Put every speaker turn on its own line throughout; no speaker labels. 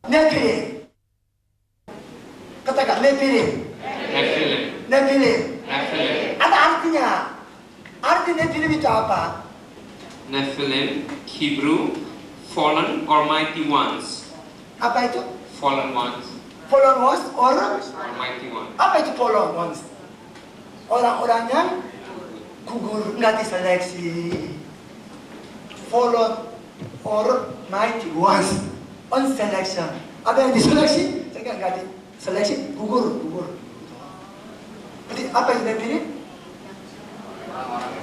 Nephilim. Katakan Nephilim. Nephilim. Ada artinya. Arti Nephilim itu apa?
Nephilim, Hebrew, fallen or mighty ones.
Apa itu?
Fallen ones.
Fallen ones or
mighty ones.
apa itu fallen ones? Orang-orang yang gugur, nggak diseleksi. Fallen or mighty ones on selection. Ada yang diseleksi, nggak diseleksi, gugur. Jadi apa yang dipilih?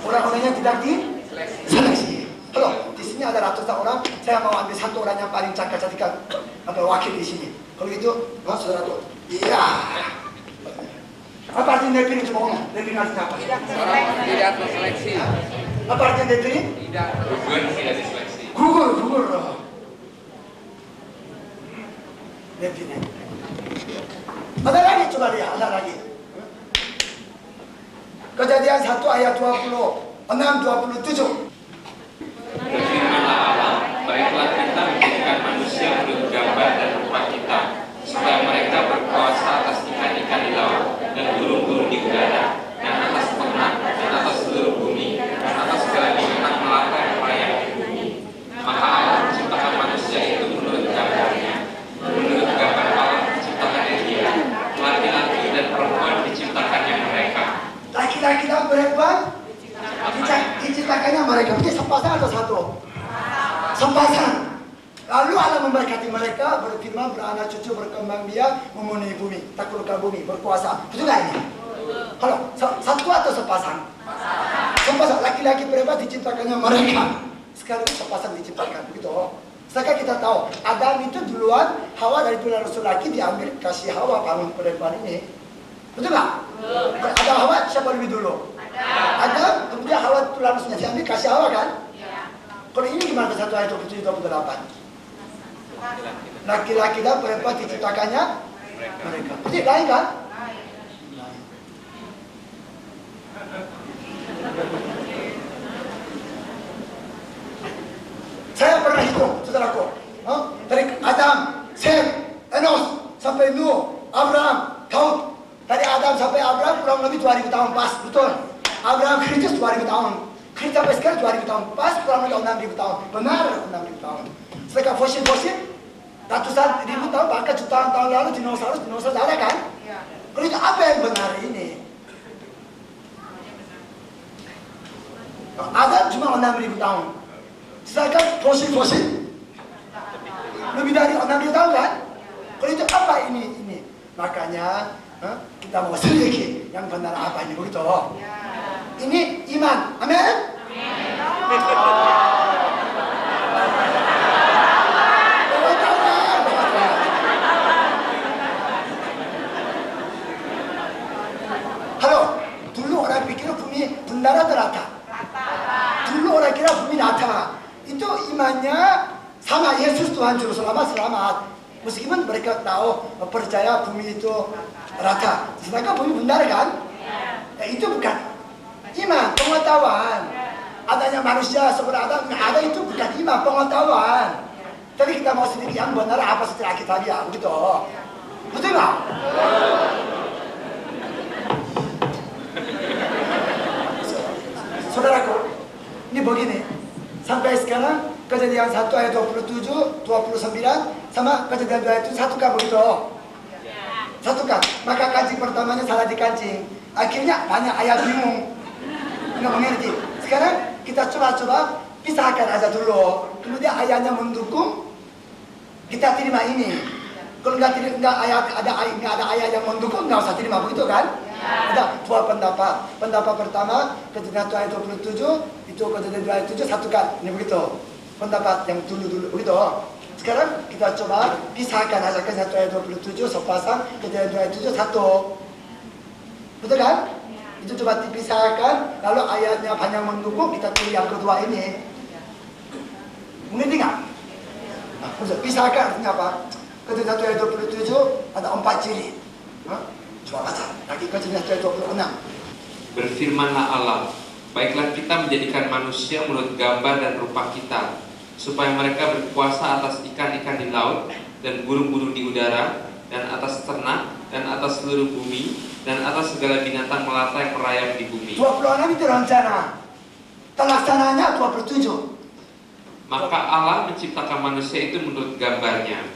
Orang-orang yang tidak diseleksi. Kalau di sini ada ratusan orang, saya mau ambil satu orang yang paling cakap jadikan wakil di sini. Kalau gitu, saudara tuh, iya. Apa artinya dipilih semua orang? Dipilih artinya apa?
Tidak terseleksi.
Apa artinya dipilih?
Gugur tidak diseleksi.
Gugur. Dipilih. Ada lagi, coba lihat, ada lagi. Kejadian 1 ayat 26-27.
Berfirmanlah Allah, baiklah kita menjadikan manusia menurut gambar dan rupa kita, supaya mereka berkuasa atas ikan-ikan di laut dan burung-burung di udara, dan atas ternak, dan atas seluruh bumi, dan atas segala binatang melata yang melayang di bumi. Maka Allah menciptakan manusia itu menurut gambarnya, menurut gambar Allah menciptakannya dia, laki-laki dan perempuan diciptakannya mereka.
Laki-laki dan perempuan diciptakannya mereka. Ini sepasang atau satu? Sepasang. Lalu Allah memberkati mereka, berfirman, beranak cucu, berkembang biak, memenuhi bumi, taklukkan bumi, berkuasa. Betul nggak ini? Halo, satu atau sepasang? Sepasang. Laki-laki perempuan diciptakannya mereka. Sekarang sepasang diciptakan, begitu. Sekarang kita tahu, Adam itu duluan, Hawa dari tulang rusuk laki diambil, kasih Hawa paman perempuan ini. Betul nggak? Ada Hawa, siapa lebih dulu? Ada, kemudian Hawa tulang rusuknya diambil, kasih Hawa kan? Kalau ini gimana ke 1 ayat 27-28? Laki-laki dan perempuan diciptakannya mereka. Jadi lain kan? Saya pernah hitung, saudaraku. Dari Adam, Sem, Enos, sampai Nuh, Abraham, Daud. Dari Adam sampai Abraham kurang lebih 2000 tahun pas, betul. Abraham Kristus 2000 tahun. Kristus sampai sekarang 2000 tahun pas, kurang lebih 6000 tahun. Benar 6000 tahun. Sekarang fosil-fosil ratusan ribu tahun, bahkan jutaan tahun lalu dinosaurus ada kan? Kalau itu apa yang benar ini? Ada cuma 6000 tahun. Sedangkan fosil-fosil lebih dari 6000 tahun kan? Kalau itu apa ini? Makanya kita mau selidiki yang benar apa ini, begitu? Ini iman, amin? Halo, dulu orang pikir bumi benar atau rata? Dulu orang kira bumi rata. Itu imannya sama Yesus Tuhan Juru Selamat. Meskipun mereka tahu, percaya bumi itu rata. Sedangkan bumi benar kan? Itu bukan iman, pengetahuan. Adanya manusia seperti ada itu bukan iman, pengetahuan. Tapi kita mau sedikit yang benar apa setelah kita lihat, begitu. Betul nggak? Saudaraku, ini begini. Sampai sekarang Kejadian 1 ayat 27, 29 sama Kejadian 2 ayat itu satu kan, begitu? Satu kan? Maka kancing pertamanya salah dikancing. Akhirnya banyak ayat bingung, nggak mengerti. Sekarang kita coba pisahkan aja dulu. Kemudian ayatnya mendukung, kita terima ini. Kalau nggak ada ayat yang mendukung, nggak usah terima, begitu kan? Ada dua pendapat. Pendapat pertama, Kejadian 1 ayat 27, itu Kejadian 2 ayat 7 satu kan? Ini begitu. Pendapat yang dulu begitu. Sekarang kita coba pisahkan aja ke 1 ayat 27 sepasang, Kejadian 2 ayat 7 satu. Betul kan? Itu coba dipisahkan, lalu ayatnya banyak mendukung, kita pilih yang kedua ini. Mengerti nggak? Nah, pisahkan artinya apa? Kejadian 1 ayat 27 ada 4 ciri. Coba baca lagi Kejadian 1 ayat 26.
Berfirmanlah Allah, baiklah kita menjadikan manusia menurut gambar dan rupa kita, supaya mereka berkuasa atas ikan-ikan di laut, dan burung-burung di udara, dan atas ternak, dan atas seluruh bumi, dan atas segala binatang melata yang merayap di bumi.
26 itu rencana. Terlaksananya 27.
Maka Allah menciptakan manusia itu menurut gambarnya.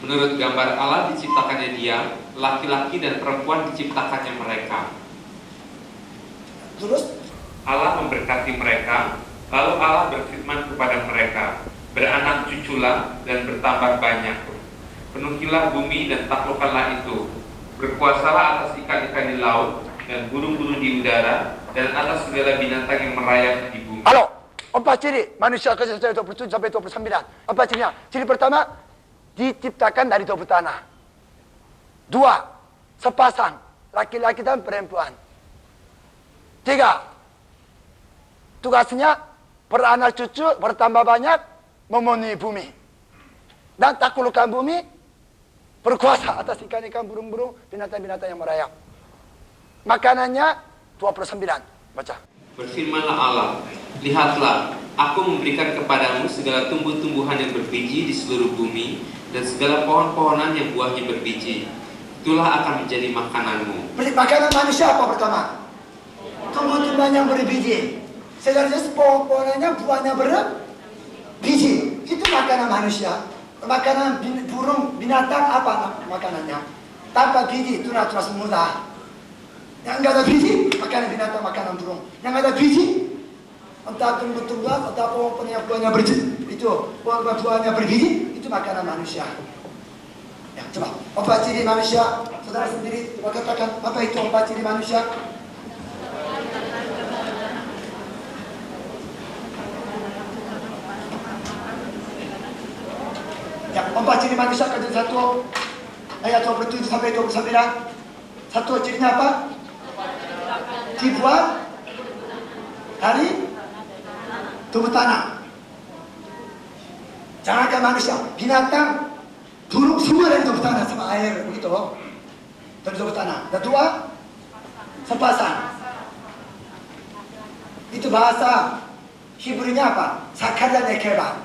Menurut gambar Allah diciptakannya dia, laki-laki dan perempuan diciptakannya mereka.
Terus
Allah memberkati mereka, lalu Allah berfirman kepada mereka, beranak cuculah dan bertambah banyak. Penuhilah bumi dan taklukkanlah itu. Berkuasalah atas ikan-ikan di laut dan burung-burung di udara dan atas segala binatang yang merayap di bumi.
halo, 4 ciri manusia kejadian 27 sampai 29. Apa cirinya? Ciri pertama, diciptakan dari 2 tanah. 2, sepasang, laki-laki dan perempuan. 3, tugasnya beranak cucu, bertambah banyak, memenuhi bumi. Dan taklukkan bumi, berkuasa atas ikan-ikan, burung-burung, binatang-binatang yang merayap. Makanannya 29. Baca.
Berfirmanlah Allah, lihatlah, aku memberikan kepadamu segala tumbuh-tumbuhan yang berbiji di seluruh bumi dan segala pohon-pohonan yang buahnya berbiji. Itulah akan menjadi makananmu.
Makanan manusia apa pertama? Tumbuh-tumbuhan yang berbiji. Sejenis pohon-pohonannya buahnya berbiji. Itu makanan manusia. Makanan burung, binatang apa makanannya? Tanpa biji, tunas-tunas semula. Yang enggak ada biji, makanan binatang, makanan burung. Yang ada biji, entah tumbuh-tumbuhan, entah pohon yang buahnya berbiji, itu buahnya berbiji, itu makanan manusia. Ya, coba, 4 ciri manusia, saudara sendiri katakan apa itu 4 ciri manusia? Ya, 4 ciri manusia kejadian 1 ayat 27 sampai 29. 1 cirinya apa? Dibuat dari tubuh tanah. Jangankan manusia, binatang, burung semua dari tubuh tanah sama air begitu. Dari tubuh tanah. Dan 2, sepasang. Itu bahasa Hebrew-nya apa? Sakar dan nekeba.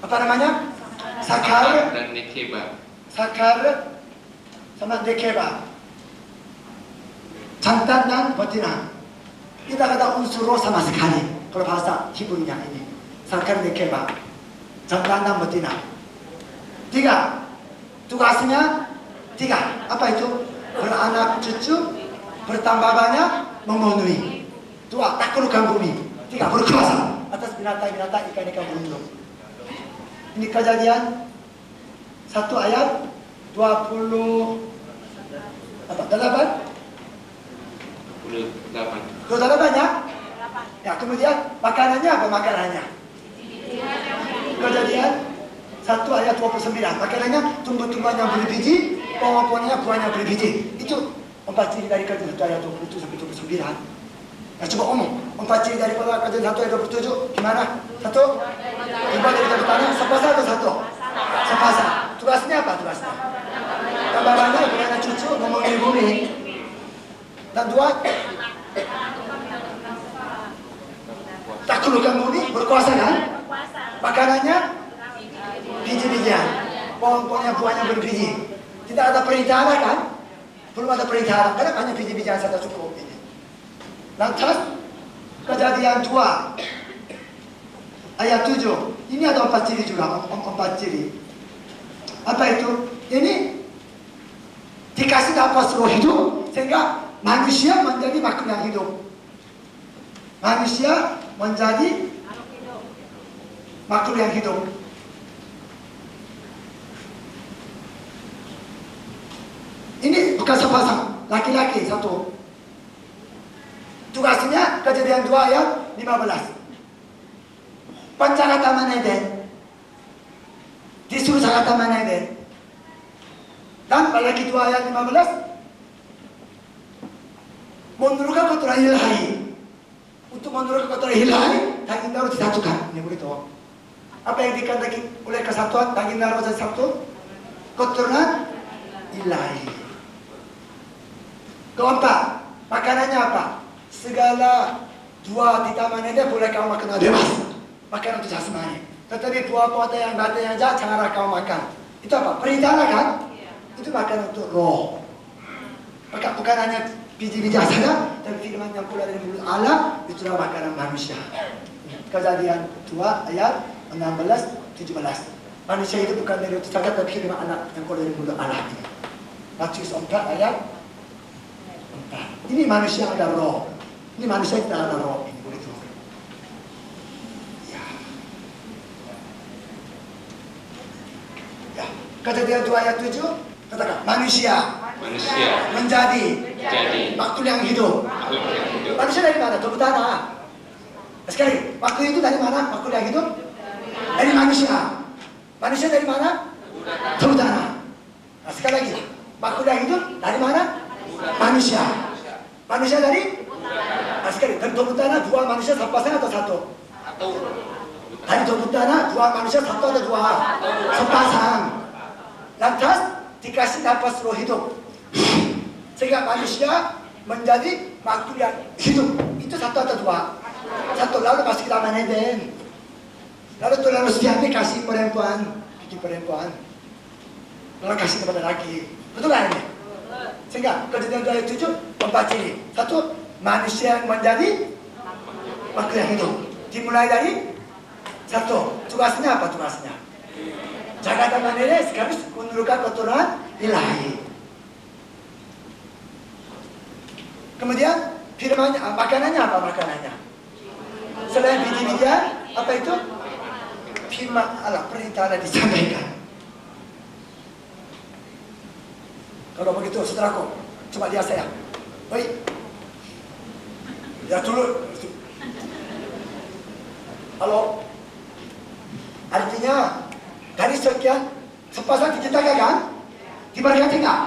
Apa namanya? Sakar
dan nekeba.
Sakar sama nekeba. Jantan dan betina. Tidak ada unsur roh sama sekali. Kalau bahasa Hebrew-nya ini. Sakar nekeba. Jantan dan betina. 3, tugasnya 3. Apa itu? Beranak cucu, bertambah banyak, memenuhi. 2, taklukkan bumi. 3, berkuasa atas binatang-binatang, ikan-ikan, burung. Ini kejadian 1 ayat 28. 28 ya? Ya, kemudian makanannya apa makanannya? Kejadian 1 ayat 29. Makanannya tumbuh-tumbuhan yang berbiji, pohon-pohonnya buahnya berbiji. Itu 4 ciri dari kejadian 1 ayat 27 sampai 29. Nah, coba omong 4 ciri dari kejadian 1 ayat 27 gimana? 1, tiba dari tanah, sepasang atau 1? Sepasang. Tugasnya apa tugasnya? Gambarannya beranak cucu, memenuhi bumi. Dan 2, taklukkan bumi, berkuasa kan? Makanannya biji-bijian, pohon-pohonnya buahnya berbiji. Tidak ada perintah kan? Belum ada perintah, karena hanya biji-bijian saja cukup ini. Lantas kejadian 2 ayat 7. Ini ada 4 ciri juga, 4 ciri. Apa itu? Ini dikasih nafas roh hidup sehingga manusia menjadi makhluk yang hidup. Manusia menjadi makhluk yang hidup. Ini bukan sepasang, laki-laki 1. Tugasnya kejadian 2 ayat 15. Pancakata maneden. Disuruh sakata maneden. Dan laki 2 ayat 15. Menurunkan kotoran ilahi. Untuk menurunkan kotoran ilahi, daging harus disatukan. Ini begitu. Apa yang dikandaki oleh kesatuan daging harus disatu? Kotoran ilahi. Keempat, makanannya apa? Segala buah di taman ini boleh kamu makan bebas. Makanan itu jasmani. Tetapi buah-buah yang batin yang jahat janganlah kamu makan. Itu apa? Perintah Allah kan? Itu makanan untuk roh. Maka bukan hanya biji-biji saja, tapi firman yang keluar dari mulut Allah itulah makanan manusia. Kejadian 2 ayat 16, 17. Manusia itu bukan dari itu saja, tapi firman anak yang keluar dari mulut Allah ini. Matius 4 ayat 4. Ini manusia ada roh. Ini manusia tidak ada roh. Ini begitu. Ya. Kejadian 2 ayat 7. Katakan manusia menjadi makhluk yang hidup. Manusia dari mana? Tubuh tanah. Sekali, makhluk itu dari mana? Makhluk yang hidup dari manusia. Manusia dari mana? Tubuh tanah. Nah, sekali lagi, makhluk yang hidup dari mana? Manusia. Manusia dari? Nah, sekali, dari tubuh tanah dua manusia sepasang atau satu? Dari tubuh tanah dua manusia satu atau dua? Sepasang. Lantas dikasih nafas roh hidup, sehingga manusia menjadi makhluk yang hidup. Itu satu atau dua? Satu. Lalu masuk ke Taman Eden. Lalu Tuhan diambil kasih perempuan, bikin perempuan, lalu kasih kepada laki. Betul kan ini? Sehingga Kejadian 2 ayat 7 empat ciri. Satu, manusia yang menjadi makhluk yang hidup. Dimulai dari satu. Tugasnya apa tugasnya? Jaga Taman Eden sekaligus menurunkan keturunan ilahi. Kemudian firman makanannya apa makanannya? Selain biji-bijian, apa itu? Firman Allah, perintah Allah disampaikan. Kalau begitu, saudaraku, coba lihat saya. Baik. Lihat dulu. Halo. Artinya dari sekian sepasang diciptakan kan? Diberkati nggak?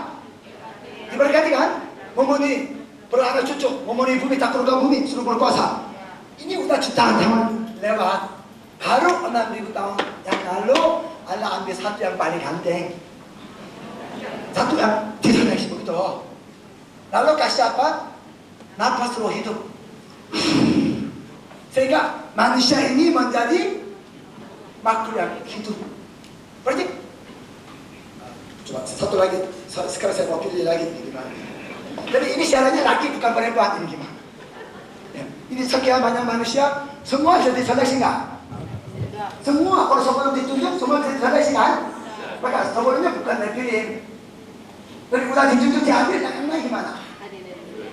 Diberkati kan? Memenuhi beranak cucu, memenuhi bumi, taklukkan bumi, suruh berkuasa. Ini udah ciptaan zaman lewat. Baru 6.000 tahun yang lalu Allah ambil satu yang paling ganteng, satu yang diseleksi begitu. Lalu kasih apa? Nafas roh hidup, sehingga manusia ini menjadi makhluk yang hidup. Berarti coba satu lagi, sekarang saya mau pilih lagi gimana. Jadi ini syaratnya laki bukan perempuan, ini gimana? Ya. Ini sekian banyak manusia, semua jadi seleksi nggak? Semua, kalau sebelum ditunjuk, semua jadi seleksi kan? Maka sebelumnya bukan dipilih. Jadi udah ditunjuk diambil, yang lain gimana?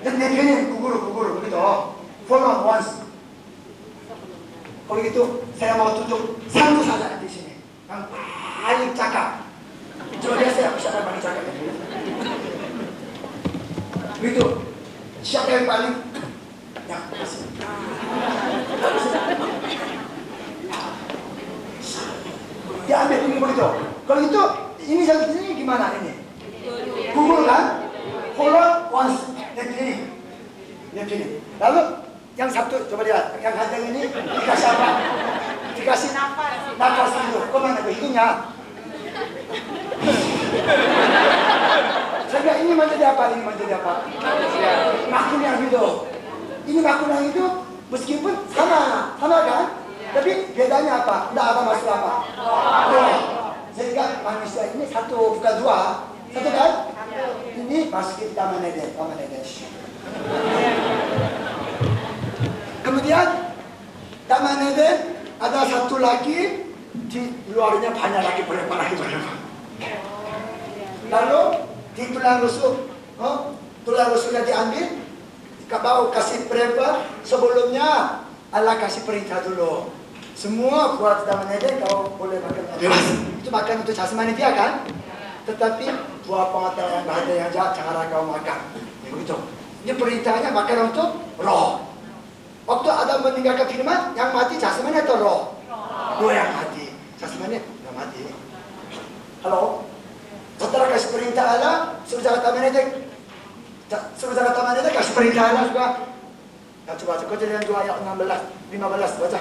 Dan dipilih, gugur begitu. Follow once. Kalau gitu, saya mau tunjuk satu saja di sini, yang paling cakap. Coba lihat saya, siapa yang paling cakap? Begitu. Siapa yang paling? Ya, kasih. Dia ambil ini begitu. Kalau gitu, ini satu ini gimana ini? Gugur kan? Follow once. Dia pilih. Lalu yang satu, coba lihat, yang ganteng ini dikasih apa? Dikasih nafas itu. Kemana ke hidungnya? Sehingga ini menjadi apa? Ini menjadi apa? Makhluk yang hidup. Ini makhluk yang hidup meskipun sama kan? Tapi bedanya apa? Tidak ada masalah apa? Roh. Sehingga manusia ini satu bukan dua, satu kan? Ini masuk ke Taman Eden. Kemudian Taman Eden ada satu lagi, di luarnya banyak lagi perempuan. Lalu di tulang rusuknya diambil, kau kasih perempuan. Sebelumnya Allah kasih perintah dulu. Semua buat Taman Eden kau boleh makan bebas. Itu makan untuk jasmani dia kan? Tetapi buah pengetahuan yang bahagia yang jahat janganlah kau makan. Ya begitu. Ini perintahnya makan untuk roh. Waktu Adam meninggalkan firman, yang mati jasmani atau roh? Roh yang mati. Jasmani yang mati. Halo? Setelah kasih perintah Allah, suruh jaga Taman Eden. Kasih perintah Allah juga. Nah, coba Kejadian 2 ayat 15 baca.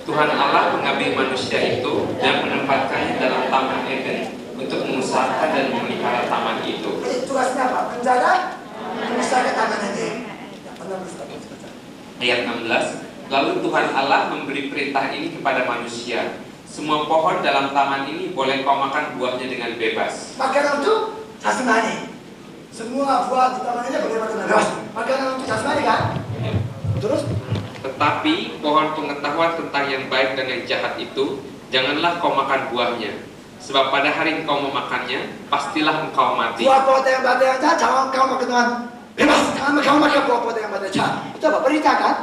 Tuhan Allah mengambil manusia itu dan menempatkannya dalam Taman Eden untuk mengusahakan dan memelihara taman itu.
Jadi tugasnya apa? Menjaga, mengusahakan Taman Eden.
Ayat 16. Lalu Tuhan Allah memberi perintah ini kepada manusia. Semua pohon dalam taman ini boleh kau makan buahnya dengan bebas.
Makanan untuk jasmani. Semua buah di taman ini boleh makan bebas. Makanan untuk jasmani kan? Terus?
Tetapi pohon pengetahuan tentang yang baik dan yang jahat itu, janganlah kau makan buahnya. Sebab pada hari engkau memakannya, pastilah engkau mati.
Buah-buah yang baik yang jahat, jangan kau makan dengan bebas. Jangan kau makan buah-buah yang baik dan jahat. Itu apa? Perintah kan?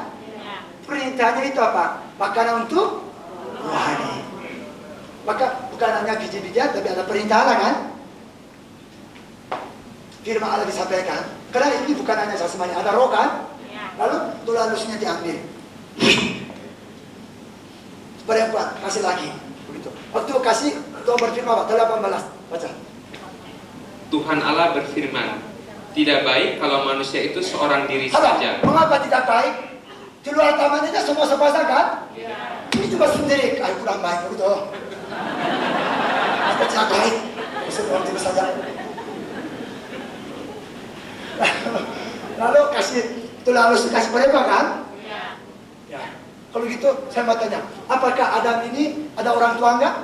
Perintahnya itu apa? Makanan untuk rohani. Maka bukan hanya biji-bijian, tapi ada perintah Allah kan? Firman Allah disampaikan. Karena ini bukan hanya jasmani, ada roh kan? Lalu tulang rusuknya diambil. Perempuan kasih lagi. Begitu. Waktu kasih, Tuhan berfirman apa? 18. Baca.
Tuhan Allah berfirman, tidak baik kalau manusia itu seorang diri saja.
Mengapa tidak baik? Di luar taman ini semua sepasang kan? Ini cuma sendiri. Kayak kurang baik begitu. Apa tidak baik? Semua diri saja. Lalu kasih tulang rusuk kasih perempuan kan? Ya. Kalau gitu saya mau tanya, apakah Adam ini ada orang tua enggak?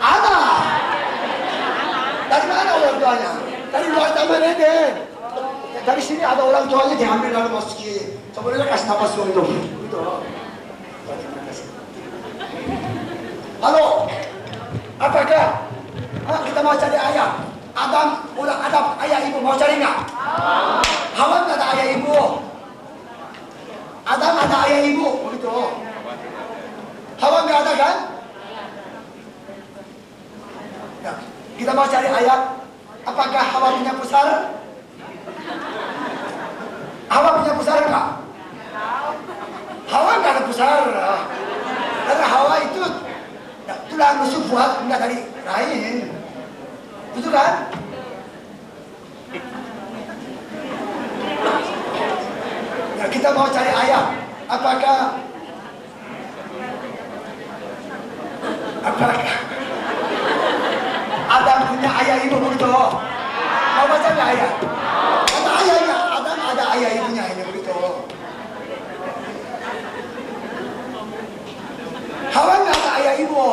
Ada. Dari mana orang tuanya? Dari luar taman ini. Dari sini ada orang tuanya diambil lalu masuki. Sebenarnya kasih nafas dulu itu. Gitu. Terima kasih. Halo. Apakah kita mau cari ayah? Adam, udah ada ayah ibu mau cari nggak? Hawa nggak ada ayah ibu. Adam ada ayah ibu, begitu. Hawa nggak ada kan? Ya. Kita mau cari ayah. Apakah Hawa punya pusara? Hawa punya pusara nggak? Hawa nggak ada pusara. Karena Hawa itu tulang rusuk buat nggak dari rahim. Betul kan? Ya, kita mau cari ayah. Apakah Adam punya ayah ibu begitu? Mau baca nggak ayah? Ada ayahnya. Adam ada ayah ibunya ini begitu. Hawa nggak ada ayah ibu.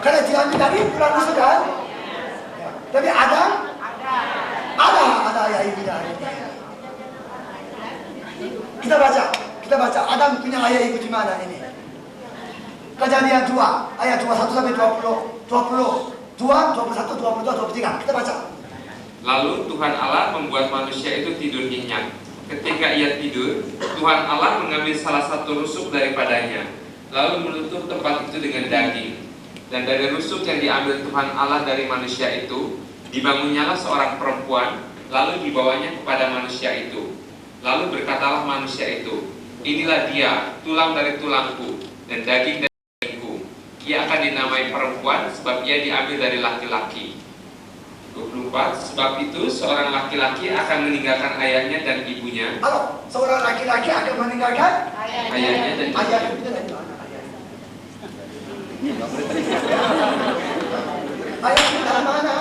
Karena diambil dari tulang rusuk kan? Ya. Tapi Adam ada ayah ibunya. Kita baca. Adam punya ayah ibu di mana ini? Kejadian 2, ayat 21 sampai 20, 22, 21, 22, 23. Kita baca.
Lalu Tuhan Allah membuat manusia itu tidur nyenyak. Ketika ia tidur, Tuhan Allah mengambil salah satu rusuk daripadanya, lalu menutup tempat itu dengan daging. Dan dari rusuk yang diambil Tuhan Allah dari manusia itu, dibangunnyalah seorang perempuan, lalu dibawanya kepada manusia itu. Lalu berkatalah manusia itu, inilah dia, tulang dari tulangku, dan daging dari dagingku. Ia akan dinamai perempuan, sebab ia diambil dari laki-laki. 24. Sebab itu seorang laki-laki akan meninggalkan ayahnya dan ibunya.
Halo, seorang laki-laki akan meninggalkan
Ayahnya dan
ayah
ibunya.
ibunya dari mana? Ayah ibu dari mana?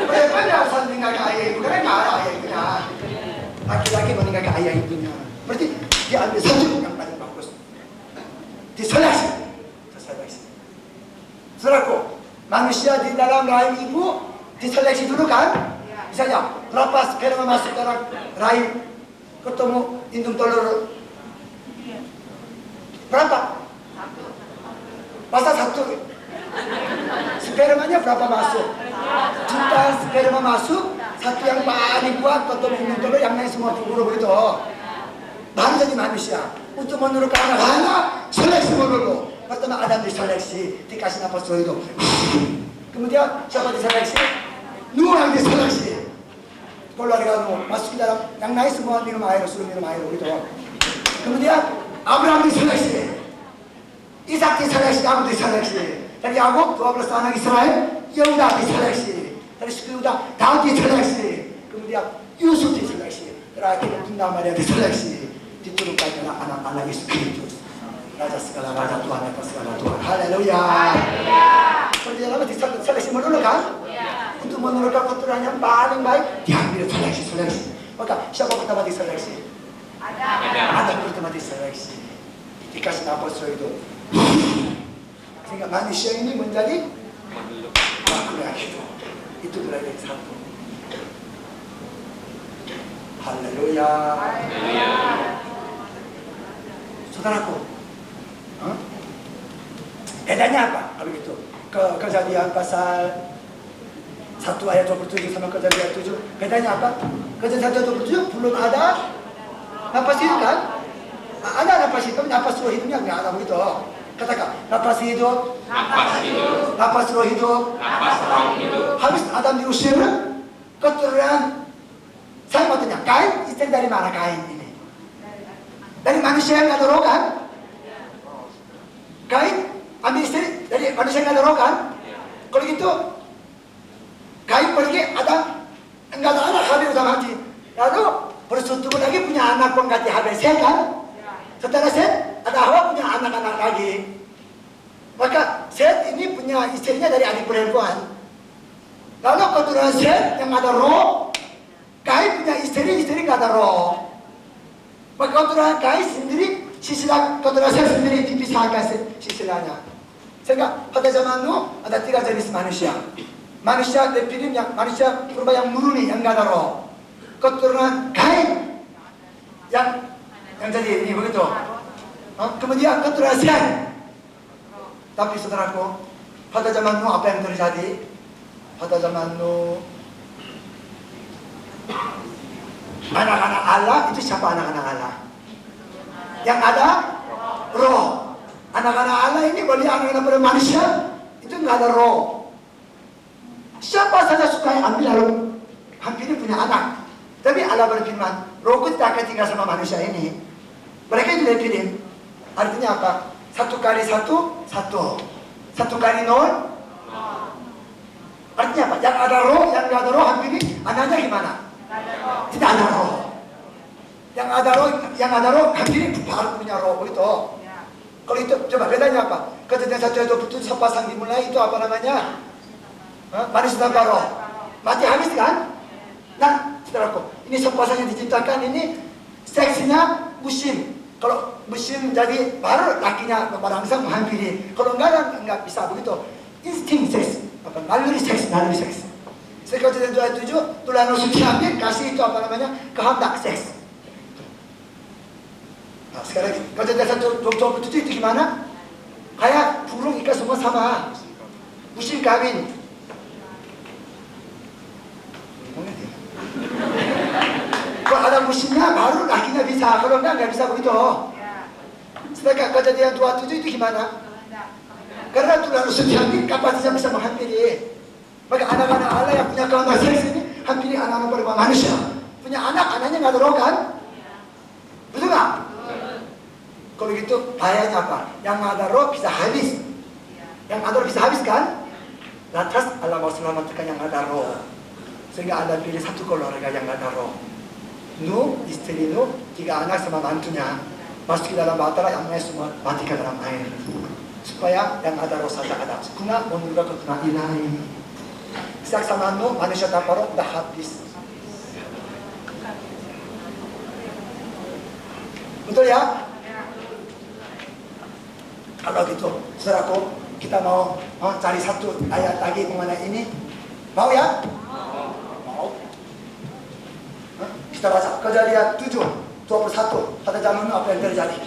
Bagaimana asal meninggalkan ayah ibu? Karena nggak ada ayah ibunya. Laki-laki meninggalkan ayah ibunya. Berarti dia ambil satu yang paling bagus. Diseleksi. Saudaraku, manusia di dalam rahim ibu diseleksi dulu kan? Misalnya, berapa sperma masuk dalam rahim ketemu indung telur? Berapa? Masa satu? Spermanya berapa masuk? Juta sperma masuk, satu yang paling kuat ketemu indung telur, yang lain semua pukul begitu. Baru jadi manusia. Untuk menurunkan anak, seleksi dulu. Pertama Adam diseleksi, dikasih nafas dulu itu. Kemudian siapa diseleksi? Nuh yang diseleksi. Keluarga Nuh masuk ke dalam, yang naik semua minum air, suruh minum air gitu. Kemudian Abraham diseleksi, Ishak diseleksi, Yakub diseleksi. Dari Yakub 12 anak Israel, Yehuda diseleksi. Dari suku Yehuda Daud diseleksi. Kemudian Yusuf diseleksi. Terakhir Bunda Maria diseleksi. Diturunkan dengan anak-anak Yesus Kristus. Raja segala raja, Tuhan atas segala Tuhan. Haleluya. Seperti dalam diseleksi dulu kan? Untuk menurunkan keturunan yang paling baik, diambil seleksi. Maka siapa pertama diseleksi? Ada pertama diseleksi. dikasih nafas roh hidup. Sehingga manusia ini menjadi makhluk yang hidup. Itu berarti satu. Haleluya. Saudaraku, bedanya apa kalau gitu? Kejadian pasal 1 ayat 27 sama kejadian 7, bedanya apa? Kejadian 27 belum ada napas hidup kan? Ada napas hidup, napas roh hidupnya nggak ada begitu. Katakan, napas hidup,
Napas hidup,
napas roh hidup.
napas roh hidup.
Habis Adam diusir, keturunan saya mau tanya, Kain istri dari mana Kain ini? Dari manusia yang ada roh kan? Kain ambil istri dari manusia yang ada roh kan? Kalau gitu, Kain pergi, Adam enggak ada anak, Habil udah mati. Lalu bersatu lagi punya anak pengganti Habil, Set kan? Setelah Set, ada Hawa punya anak-anak lagi. Maka Set ini punya istrinya dari adik perempuan. Lalu keturunan Set yang ada roh, Kain punya istri nggak ada roh. Maka keturunan Kain sendiri, sisilah keturunan Set sendiri dipisahkan sisilahnya. Sehingga pada zaman Nuh ada 3 jenis manusia. Manusia Nephilim yang manusia purba yang murni yang nggak ada roh. Keturunan Kain yang jadi ini begitu. Kemudian keturunan Set. Tapi saudaraku, pada zaman Nuh apa yang terjadi? Pada zaman Nuh, anak-anak Allah itu siapa anak-anak Allah? Yang ada roh. Anak-anak Allah ini boleh anak-anak pada manusia itu nggak ada roh. Siapa saja suka ambil lalu hampir punya anak. Tapi Allah berfirman, rohku tidak akan tinggal sama manusia ini. Mereka itu Nephilim. Artinya apa? 1 kali 1, 1. 1 kali 0. Artinya apa? Yang ada roh, yang nggak ada roh hampir ini anaknya gimana? Tidak ada roh. Yang ada roh hampir ini baru punya roh itu. Kalau itu coba bedanya apa? Kejadian 1 ayat 27 sepasang dimulai itu apa namanya? Manusia tanpa roh. Mati habis kan? Nah, saudaraku, ini sepasang yang diciptakan ini seksinya musim. Kalau musim jadi baru lakinya merangsang menghampiri. Kalau enggak bisa begitu. Insting seks, naluri seks. Sekarang ayat 7, tulang rusuk diambil, kasih itu apa namanya? Kehendak seks. Nah, sekarang kejadian 1:27 itu gimana? Kayak burung ikan semua sama. Musim kawin. Kalau ada musimnya baru lakinya bisa, kalau enggak bisa begitu. Sedangkan kejadian 27 itu gimana? Karena tulang rusuk diambil, kapasitasnya bisa menghampiri. Maka anak-anak Allah yang punya kehendak seks ini hampiri anak-anak pada manusia. Punya anak, anaknya nggak ada roh kan? Betul nggak? Kalau gitu bahayanya apa? Yang ada roh bisa habis. Yang ada roh bisa habis kan? Lantas Allah mau selamatkan yang ada roh. Sehingga Allah pilih 1 keluarga yang ada roh. Nuh, istri Nuh, 3 anak sama mantunya masuk ke dalam batara, yang lain semua mati ke dalam air. Supaya yang ada roh saja ada. Guna menunggu keturunan ilahi. Sejak sama Nuh, manusia tanpa roh udah habis. Betul ya? Kalau gitu, saudaraku, kita mau cari 1 ayat lagi mengenai ini. Mau ya? Mau. Kita baca Kejadian 7:21. Pada zaman apa yang terjadi?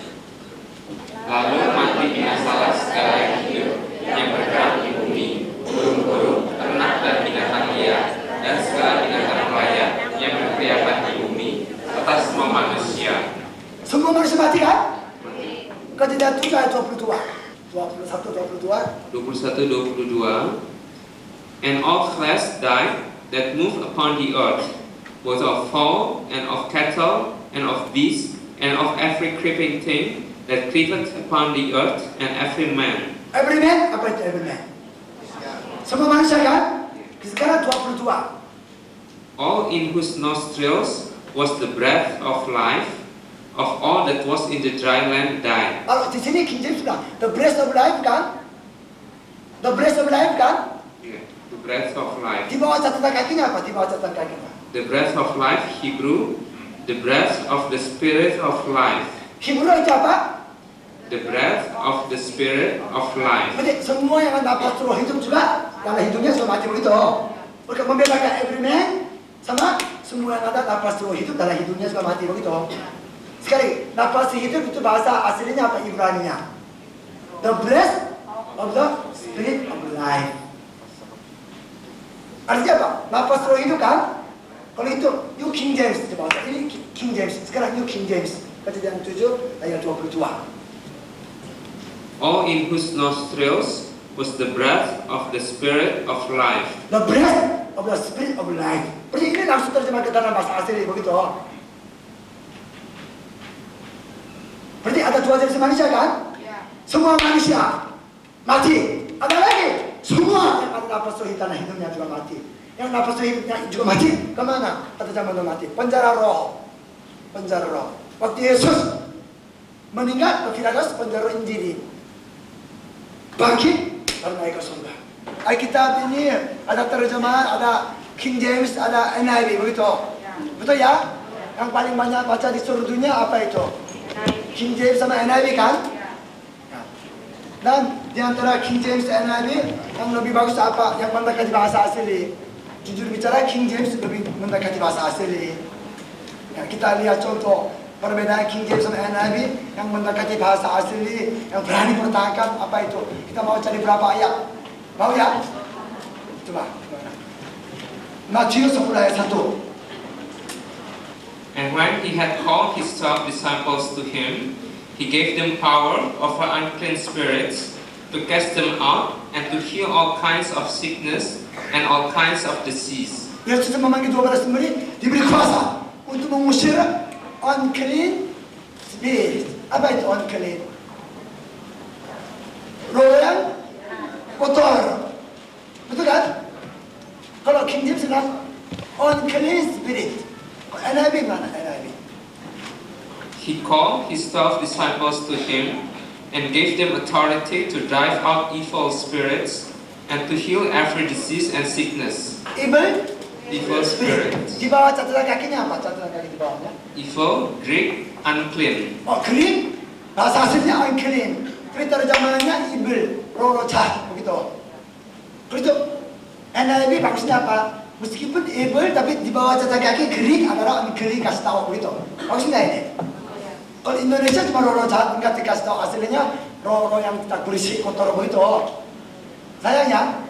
Lalu mati binasalah segala yang hidup yang bergerak di bumi, burung-burung, ternak dan binatang liar, dan segala binatang layak yang berkeliaran di bumi, serta semua manusia.
Semua manusia mati kan? Kejadian 7 ayat 22.
21-22. And all flesh died that moved upon the earth, both of fowl and of cattle and of beasts and of every creeping thing that creepeth upon the earth, and every man.
Every man? Apa itu every man? Semua manusia kan? Sekarang 22.
All in whose nostrils was the breath of life, of all that was in the dry land died.
Kalau di sini King James bilang, the breath of life kan? The breath of life kan?
Yeah, the breath of life.
Di bawah catatan kakinya apa? Di bawah catatan kakinya.
The breath of life, Hebrew, the breath of the spirit of life.
Hebrew itu apa?
the breath of the Spirit of life.
Jadi semua yang napas roh hidup juga dalam hidungnya sudah mati begitu. Mereka membedakan every man sama semua yang ada napas roh hidup dalam hidungnya sudah mati begitu. Sekali, napas hidup itu bahasa aslinya apa Ibraninya? The breath of the Spirit of life. Artinya apa? Napas roh hidup kan? Kalau itu New King James itu bahasa ini King James. Sekarang New King James. Kejadian 7 ayat 22.
All in whose nostrils was the breath of the Spirit of life.
The breath of the Spirit of life. Berarti ini langsung terjemah ke dalam bahasa asli begitu. Berarti ada dua jenis manusia kan? Semua manusia mati. Ada lagi semua yang ada nafas roh tanah hidupnya juga mati. Yang nafas roh hidupnya juga mati. Kemana? Pada zaman itu mati. Penjara roh. Penjara roh. Waktu Yesus meninggal ke Firaus, penjara Injili. Bangkit lalu naik ke surga. Alkitab ini ada terjemahan, ada King James, ada NIV begitu. Betul ya? Yang paling banyak baca di seluruh dunia apa itu? King James sama NIV kan? Dan di antara King James dan NIV yang lebih bagus apa? Yang mendekati bahasa asli. Jujur bicara King James lebih mendekati bahasa asli. Ya, kita lihat contoh perbedaan King James sama NIV yang mendekati bahasa asli, yang berani bertahan apa itu? Kita mau cari berapa ayat? Mau ya? Coba. Matius 10 ayat 1.
And when he had called his 12 disciples to him, he gave them power over unclean spirits to cast them out and to heal all kinds of sickness and all kinds of disease.
Yesus memanggil 12 murid, diberi kuasa untuk mengusir unclean spirit. Apa itu unclean? Roh yang kotor. Betul kan? Kalau King James bilang unclean spirit. NIV mana? NIV.
He called his 12 disciples to him and gave them authority to drive out evil spirits and to heal every disease and sickness. Evil spirits.
Di bawah catatan kakinya apa? Catatan kaki di bawahnya.
Evil, Greek, unclean.
Oh, clean. Bahasa aslinya unclean. Tapi terjemahannya evil, roh jahat begitu. Begitu. NIV bagusnya apa? Meskipun evil tapi di bawah catatan kaki Greek adalah unclean, kasih tahu begitu. Maksudnya ini. Kalau Indonesia cuma roh jahat enggak dikasih tahu aslinya roh yang tak bersih kotor begitu. Sayangnya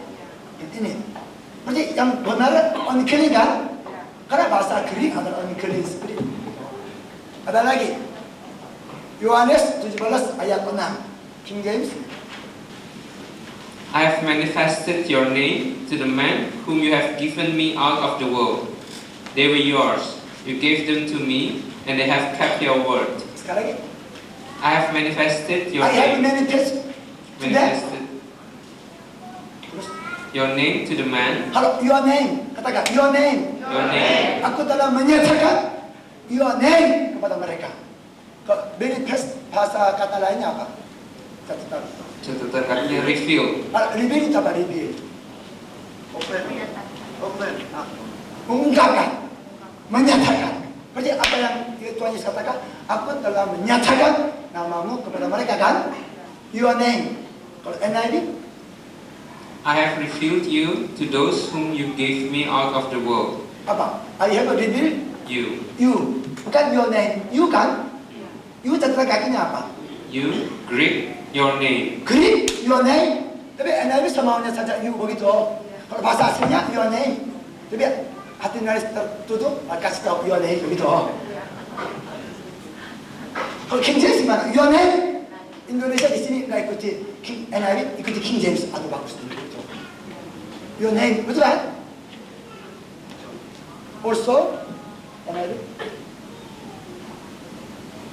ini. Berarti yang benar unclean kan? Karena bahasa Greek adalah unclean spirit. Ada lagi. Yohanes 17 ayat 6. King James.
I have manifested your name to the men whom you have given me out of the world. They were yours. You gave them to me, and they have kept your word.
Sekali lagi.
I have manifested your
I have
name.
manifested
Manifested your name to the man.
Halo, your name. Katakan, your name.
Your name.
Aku telah menyatakan your name kepada mereka. Manifest bahasa kata lainnya apa? Catatan.
Catatan kakinya reveal.
Reveal itu apa? Reveal. Open. Open. Mengungkapkan. Menyatakan. Berarti apa yang Tuhan Yesus katakan? Aku telah menyatakan namamu kepada mereka kan? Your name. Kalau NIV?
I have revealed you to those whom you gave me out of the world.
Apa? I have revealed
You.
you. Bukan your name. You kan? You catatan kakinya apa?
You, Greek, your name.
Greek, your name. Tapi NIV samanya saja you begitu. Kalau bahasa aslinya your name. Tapi hati nulis tertutup, kasih tahu your name begitu. Kalau King James gimana? Your name. Indonesia di sini nggak ikuti NIV, ikuti King James. Aduh bagus begitu. Your name, betul kan? Also, NIV.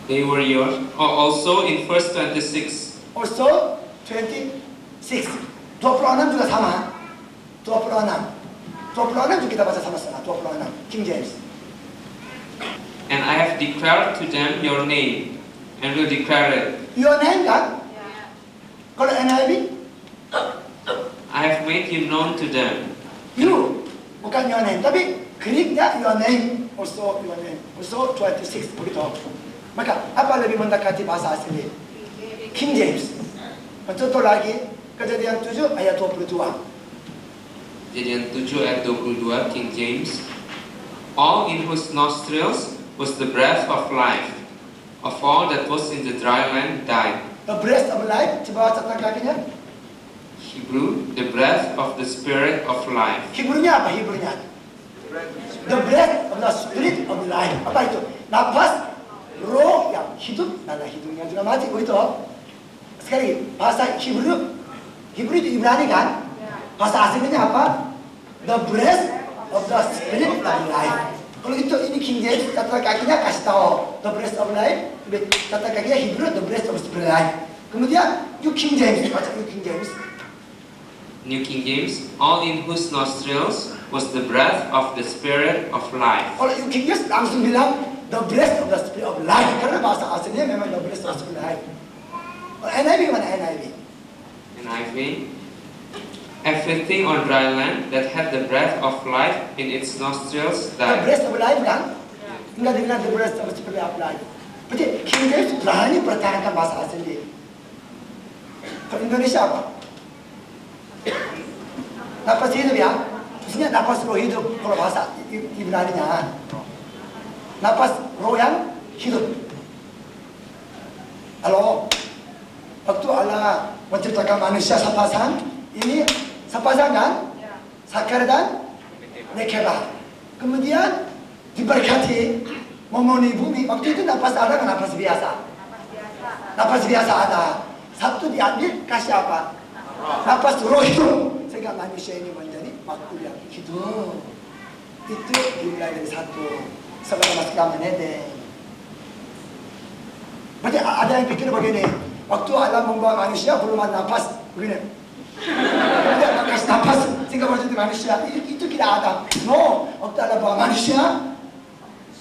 They were yours. Also in verse 26.
Also 26. 26 juga sama. 26. 26 juga kita baca sama-sama. 26. King James.
And I have declared to them your name, and will declare it.
Your name kan? Kalau NIV,
I have made you known to them.
you, bukan your name. Tapi Greeknya your name, also your name. Also 26 begitu. Maka apa lebih mendekati bahasa asli? King James. Contoh lagi, Kejadian 7 ayat 22.
Kejadian 7 ayat 22 King James. All in whose nostrils was the breath of life. Of all that was in the dry land died.
The breath of life, di bawah catatan kakinya.
Hebrew, the breath of the spirit of life.
Hebrunya apa Hebrunya? The breath of the spirit of life. Apa itu? Nafas roh yang hidup, nada hidupnya juga mati begitu. Sekali bahasa Hebrew itu Ibrani kan? Bahasa aslinya apa? The breath of the spirit of life. Kalau itu ini King James catatan kakinya kasih tahu the breath of life, catatan kakinya Hebrew the breath of spirit of life. Kemudian New King James, baca New King James.
New King James, all in whose nostrils was the breath of the spirit of life.
Kalau New King James langsung bilang the breath of the spirit of life karena bahasa aslinya memang the breath of the spirit of life. Kalau NIV gimana NIV?
NIV, everything on dry land that had the breath of life in its nostrils
The
died.
breath of life kan? Tinggal dengan the breath of the spirit of life. Berarti King James berani pertahankan bahasa asli. Kalau Indonesia apa? Napas hidup ya? Maksudnya napas roh hidup kalau bahasa Ibrani-nya. Napas roh yang hidup. Halo? Waktu Allah menciptakan manusia sepasang, ini sepasang kan? Sakar dan nekeba. Kemudian diberkati memenuhi bumi. Waktu itu napas ada kan napas biasa? Napas biasa ada. Satu diambil kasih apa? Napas roh hidup. Sehingga manusia ini menjadi makhluk yang hidup. Itu dimulai dari satu. Sebelum masuk ke Edeng. Berarti ada yang pikir begini. Waktu Allah membawa manusia belum ada napas. Begini. Tidak kasih napas sehingga menjadi manusia. Itu tidak ada. No. Waktu Allah bawa manusia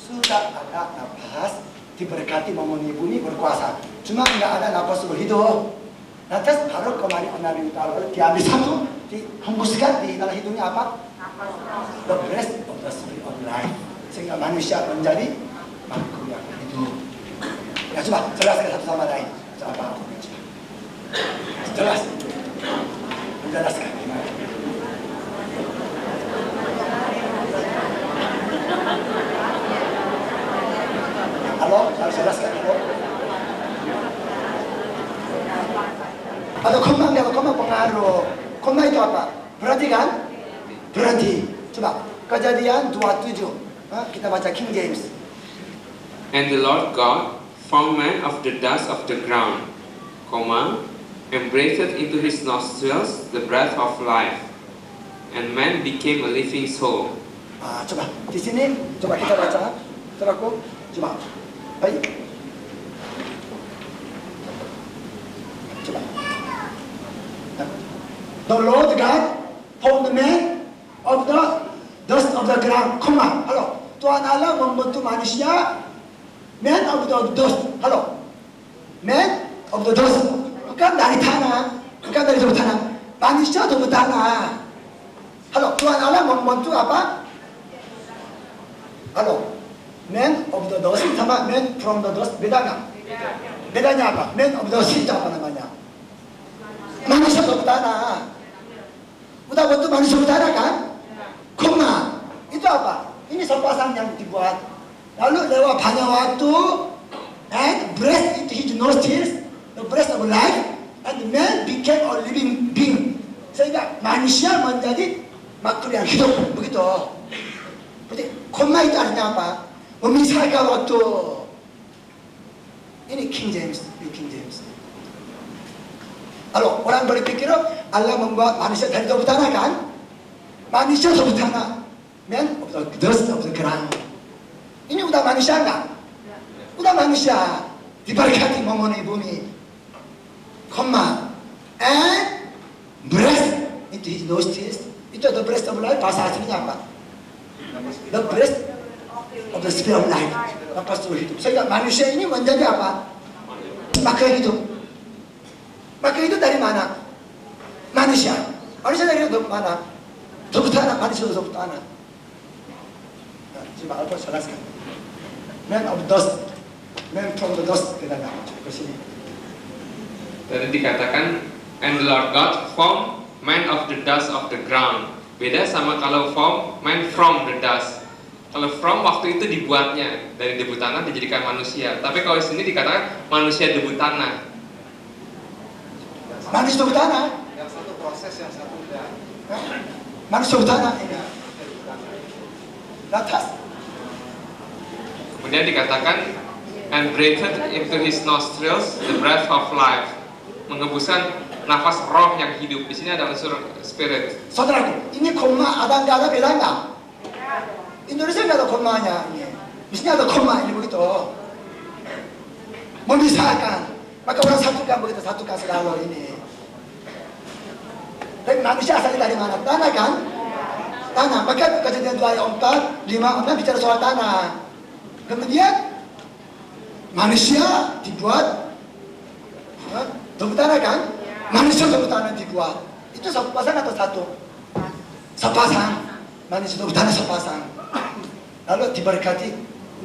sudah ada napas. Diberkati memenuhi bumi berkuasa. Cuma tidak ada napas roh hidup. Lantas baru kemarin Nabi Utara diambil satu, dihembuskan di dalam hidungnya apa? The breath of the spirit of life. Sehingga manusia menjadi makhluk yang hidup. Ya coba jelaskan satu sama lain. Apa? Jelas. Menjelaskan gimana? Halo, harus jelaskan halo. Atau koma pengaruh. Koma itu apa? Berarti kan? Berarti. Coba Kejadian 27. Kita baca King James.
And the Lord God formed man of the dust of the ground, and breathed into his nostrils the breath of life, and man became a living soul.
Coba di sini coba kita baca. Saudaraku, coba. Baik. Coba. The Lord God formed man of the dust of the ground. Halo. Tuhan Allah membentuk manusia man of the dust. Halo. Man of the dust. Bukan dari tanah. Bukan dari sebuah tanah. Manusia dari tanah. Halo. Tuhan Allah membentuk apa? Halo. Man of the dust sama man from the dust beda nggak? Bedanya apa? Man of the dust itu apa namanya? Manusia dari tanah. Udah bentuk manusia utara kan? Koma. Itu apa? Ini sepasang yang dibuat. Lalu lewat banyak waktu, and breath into his nostrils, the breath of life, and the man became a living being. Sehingga manusia menjadi makhluk yang hidup. Begitu. Berarti koma itu artinya apa? Memisahkan waktu. Ini King James. King James. Kalau orang berpikir Allah membuat manusia dari tubuh tanah kan? Manusia tubuh tanah, man of the dust of the ground. Ini udah manusia enggak? Udah manusia diberkati memenuhi bumi. Koma, and breath into his nostrils. Itu the breath of life. Bahasa aslinya apa? The breath of the spirit of life. Lepas itu hidup. Sehingga manusia ini menjadi apa? Maka hidup. Maka itu dari mana? Manusia. Manusia dari mana? Tubuh tanah. Manusia tubuh tanah. Coba Alfa jelaskan. Man of dust. Man from the dust. Kita nggak ke sini.
Tadi dikatakan, and the Lord God formed man of the dust of the ground. Beda sama kalau form man from the dust. Kalau from waktu itu dibuatnya dari debu tanah dijadikan manusia. Tapi kalau di sini dikatakan manusia debu tanah.
Manusia debu tanah.
Yang satu proses, yang satu udah.
Manusia debu tanah ini. Lantas.
Kemudian dikatakan, and breathed into his nostrils the breath of life. Menghembuskan nafas roh yang hidup. Di sini ada unsur spirit.
Saudaraku, ini koma ada nggak ada beda nggak? Indonesia nggak ada komanya ini. Di sini ada koma ini begitu. Memisahkan. Maka orang satukan begitu, satukan selalu ini. Tapi manusia asalnya dari mana? Tanah kan? Tanah. Maka Kejadian 2 ayat 4, 5, 6 bicara soal tanah. Kemudian manusia dibuat debu tanah kan? Manusia debu tanah dibuat. Itu satu pasang atau satu? Sepasang. Manusia debu tanah sepasang. Lalu diberkati